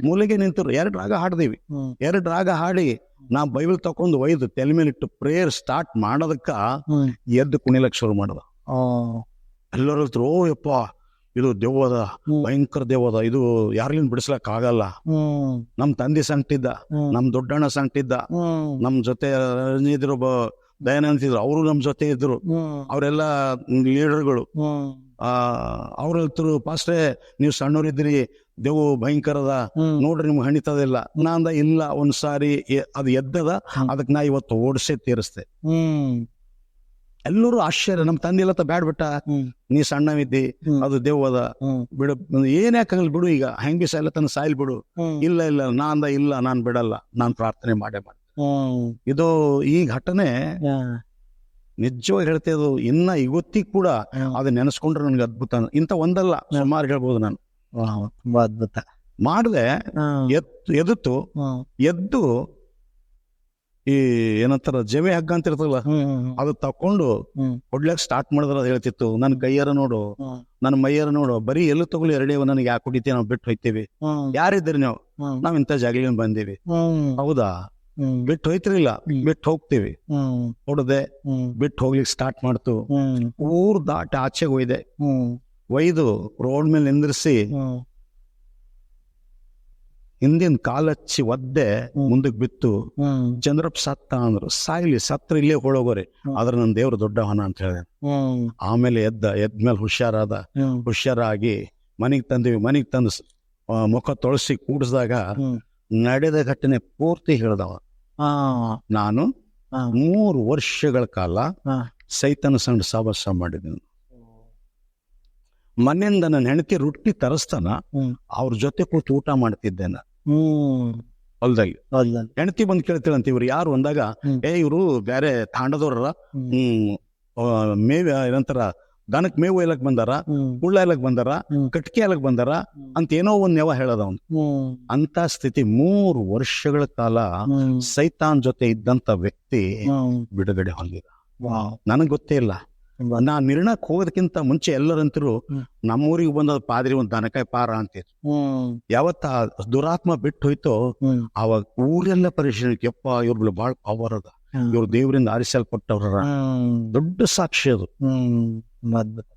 A: ಮೂಲೆಗೆ ನಿಂತರು. 2 ರಾಗ ಹಾಡ್ದೇವಿ. 2 ರಾಗ ಹಾಡಿ ನಾ ಬೈಬಲ್ ತಕೊಂಡು ಒಯ್ದು ತೆಲೆ ಮೇಲೆ ಇಟ್ಟು ಪ್ರೇಯರ್ ಸ್ಟಾರ್ಟ್ ಮಾಡೋದಕ್ಕ ಎದ್ದು ಕುಣಿಲಕ್ ಶುರು ಮಾಡದ. ಎಲ್ಲರೂ ಓ ಯಪ್ಪ, ಇದು ದೆವ್ವದ, ಭಯಂಕರ ದೆವ್ವದ, ಇದು ಯಾರ್ಲಿಂದ ಬಿಡಿಸ್ಲಕ್ ಆಗಲ್ಲ. ನಮ್ ತಂದೆ ಸಂಟಿದ್ದ, ನಮ್ ದೊಡ್ಡಣ್ಣ ಸಂಟಿದ್ದ, ನಮ್ ಜೊತೆ ಇದ್ರು ದಯಾನಂದ ಇದ್ರು, ಅವರು ನಮ್ ಜೊತೆ ಇದ್ರು. ಅವರೆಲ್ಲ ಲೀಡರ್ಗಳು. ಅವ್ರ ಹೇಳ್ತರು, ಪಾಸ್ಟ್ರೇ ನೀವು ಸಣ್ಣವ್ರಿದ್ರಿ, ದೆವ್ವ ಭಯಂಕರದ, ನೋಡ್ರಿ ನಿಮ್ಗೆ ಹಣಿತದಿಲ್ಲ. ನಾಂದ ಇಲ್ಲ, ಒಂದ್ಸಾರಿ ಅದು ಎದ್ದದ, ಅದಕ್ ನಾ ಇವತ್ತು ಓಡಿಸೇ ತೀರಿಸ್ತೆ. ಎಲ್ಲರೂ ಆಶ್ಚರ್ಯ. ನಮ್ ತಂದೆ ಇಲ್ಲ ಬ್ಯಾಡ್ ಬಿಟ್ಟ, ನೀ ಸಣ್ಣವಿದ್ದಿ, ಅದು ದೆವ್ವದ, ಬಿಡು, ಏನ್ ಯಾಕಾಗಲ್ಲ ಬಿಡು, ಈಗ ಹೆಂಗ್ ಬಿ ಸಾಯ್ಲತ್ತನ ಸಾಯ್ಲ್ ಬಿಡು. ಇಲ್ಲ ಇಲ್ಲ ನಾಂದ ಇಲ್ಲ, ನಾನ್ ಬಿಡಲ್ಲ, ನಾನ್ ಪ್ರಾರ್ಥನೆ ಮಾಡೇ ಮಾಡ್ತೀನಿ. ಇದು ಈ ಘಟನೆ ನಿಜವಾಗಿ ಹೇಳ್ತೇದು, ಇನ್ನ ಇವತ್ತಿಗೆ ಕೂಡ ಅದು ನೆನೆಸ್ಕೊಂಡ್ರೆ ನನ್ಗೆ ಅದ್ಭುತ. ಇಂತ ಒಂದಲ್ಲ, ಸುಮಾರು ಹೇಳ್ಬೋದು ನಾನು.
B: ತುಂಬಾ ಅದ್ಭುತ
A: ಮಾಡಿದೆ. ಎದ್ದು ಈ ಏನಂತಾರ ಜವೆ ಹಗ್ಗ ಅಂತ ಇರ್ತಲ್ಲ, ಅದು ತಕೊಂಡು ಹೊಡ್ಲಕ್ ಸ್ಟಾರ್ಟ್ ಮಾಡಿದ್ರ ಅದು ಹೇಳ್ತಿತ್ತು, ನನ್ ಕೈಯಾರ ನೋಡು, ನನ್ ಮೈಯಾರ ನೋಡು, ಬರೀ ಎಲ್ಲೂ ತಗೊಳ್ಳಿ, 2 ನನಗೆ ಯಾಕೆ ಕುಡಿತೀವಿ, ನಾವು ಬಿಟ್ಟು ಹೋಯ್ತೀವಿ. ಯಾರಿದ್ದೀರಿ ನೀವು? ನಾವ್ ಇಂಥ ಜಾಗಲಿಂದ ಬಂದೀವಿ. ಹೌದಾ? ಬಿಟ್ಟು ಹೋಯ್ತಿರ್ಲಿಲ್ಲ, ಬಿಟ್ಟು ಹೋಗ್ತೀವಿ. ಹೊಡೆದೆ, ಬಿಟ್ಟು ಹೋಗ್ಲಿಕ್ಕೆ ಸ್ಟಾರ್ಟ್ ಮಾಡ್ತು. ಊರ್ ದಾಟಿ ಆಚೆಗೆ ಒಯ್ದು ರೋಡ್ ಮೇಲೆ ನಿಂದ್ರಿಸಿ ಹಿಂದಿನ ಕಾಲಚ್ಚಿ ಒದ್ದೆ ಮುಂದಕ್ಕೆ ಬಿತ್ತು. ಚಂದ್ರಪ್ಪ ಸತ್ತ ಅಂದ್ರು. ಸಾಯ್ಲಿ, ಸತ್ರ ಇಲ್ಲೇ ಹೊಳಗೋರಿ, ಆದ್ರೆ ನನ್ನ ದೇವ್ರ ದೊಡ್ಡವನ ಅಂತ ಹೇಳಿದೆ. ಆಮೇಲೆ ಎದ್ಮೇಲೆ ಹುಷಾರಾಗಿ ಮನೆಗ್ ತಂದಿವಿ. ಮನೆಗ್ ತಂದು ಮುಖ ತೊಳಸಿ ಕೂಡಿಸಿದಾಗ ನಡೆದ ಘಟನೆ ಪೂರ್ತಿ ಹೇಳ್ದವ. ನಾನು 3 ವರ್ಷಗಳ ಕಾಲ ಸೈತನ ಸಂಗಡ ಸಹವಾಸ ಮಾಡಿದ್ದೀನಿ. ಮನೆಯಿಂದ ನನ್ನ ಹೆಂಡತಿ ರೊಟ್ಟಿ ತರಿಸ್ತಾನ, ಅವ್ರ ಜೊತೆ ಕೂತು ಊಟ ಮಾಡ್ತಿದ್ದೇನ ಹೊಲ್ದಲ್ಲಿ. ಹೆಂಡತಿ ಬಂದ್ ಕೇಳ್ತೀರಂತ, ಇವ್ರು ಯಾರು ಅಂದಾಗ, ಇವ್ರು ಬೇರೆ ತಾಂಡದವ್ರ, ಮೇವ್ ಏನಂತಾರ, ದನಕ್ ಮೇವು ಒಯ್ಲಕ್ ಬಂದಾರ, ಕುಳ್ಳ ಎಲಕ್ ಬಂದಾರ, ಕಟ್ಕೆ ಎಲಕ್ ಬಂದಾರ ಅಂತ ಏನೋ ಒಂದ್ ನೆವ ಹೇಳದ ಅವ್ನು. ಅಂತ ಸ್ಥಿತಿ 3 ವರ್ಷಗಳ ಕಾಲ ಸೈತಾನ್ ಜೊತೆ ಇದ್ದಂತ ವ್ಯಕ್ತಿ ಬಿಡುಗಡೆ ಹೊಂದಿದ. ನನಗ್ ಗೊತ್ತೇ ಇಲ್ಲ. ನಾ ನಿರ್ಣಯಕ್ಕೆ ಹೋಗೋದಕ್ಕಿಂತ ಮುಂಚೆ ಎಲ್ಲರಂತರು ನಮ್ಮೂರಿಗೆ ಬಂದ ಪಾದ್ರಿ ಒಂದ್ ದನಕಾಯಿ ಪಾರ ಅಂತಿದ್ರು. ಯಾವತ್ತ ದುರಾತ್ಮ ಬಿಟ್ಟು ಹೋಯ್ತೋ ಅವಾಗ ಊರೆಲ್ಲ ಪರಿಶೀಲನೆ, ಯಪ್ಪ ಇವ್ರ ಬಾಳ್ ಪವರ್ ಅದ, ಇವ್ರ ದೇವರಿಂದ ಆರಿಸಲ್ಪಟ್ಟವ್ರ. ದೊಡ್ಡ ಸಾಕ್ಷಿ ಅದು.
B: ಅದ್ಭುತ.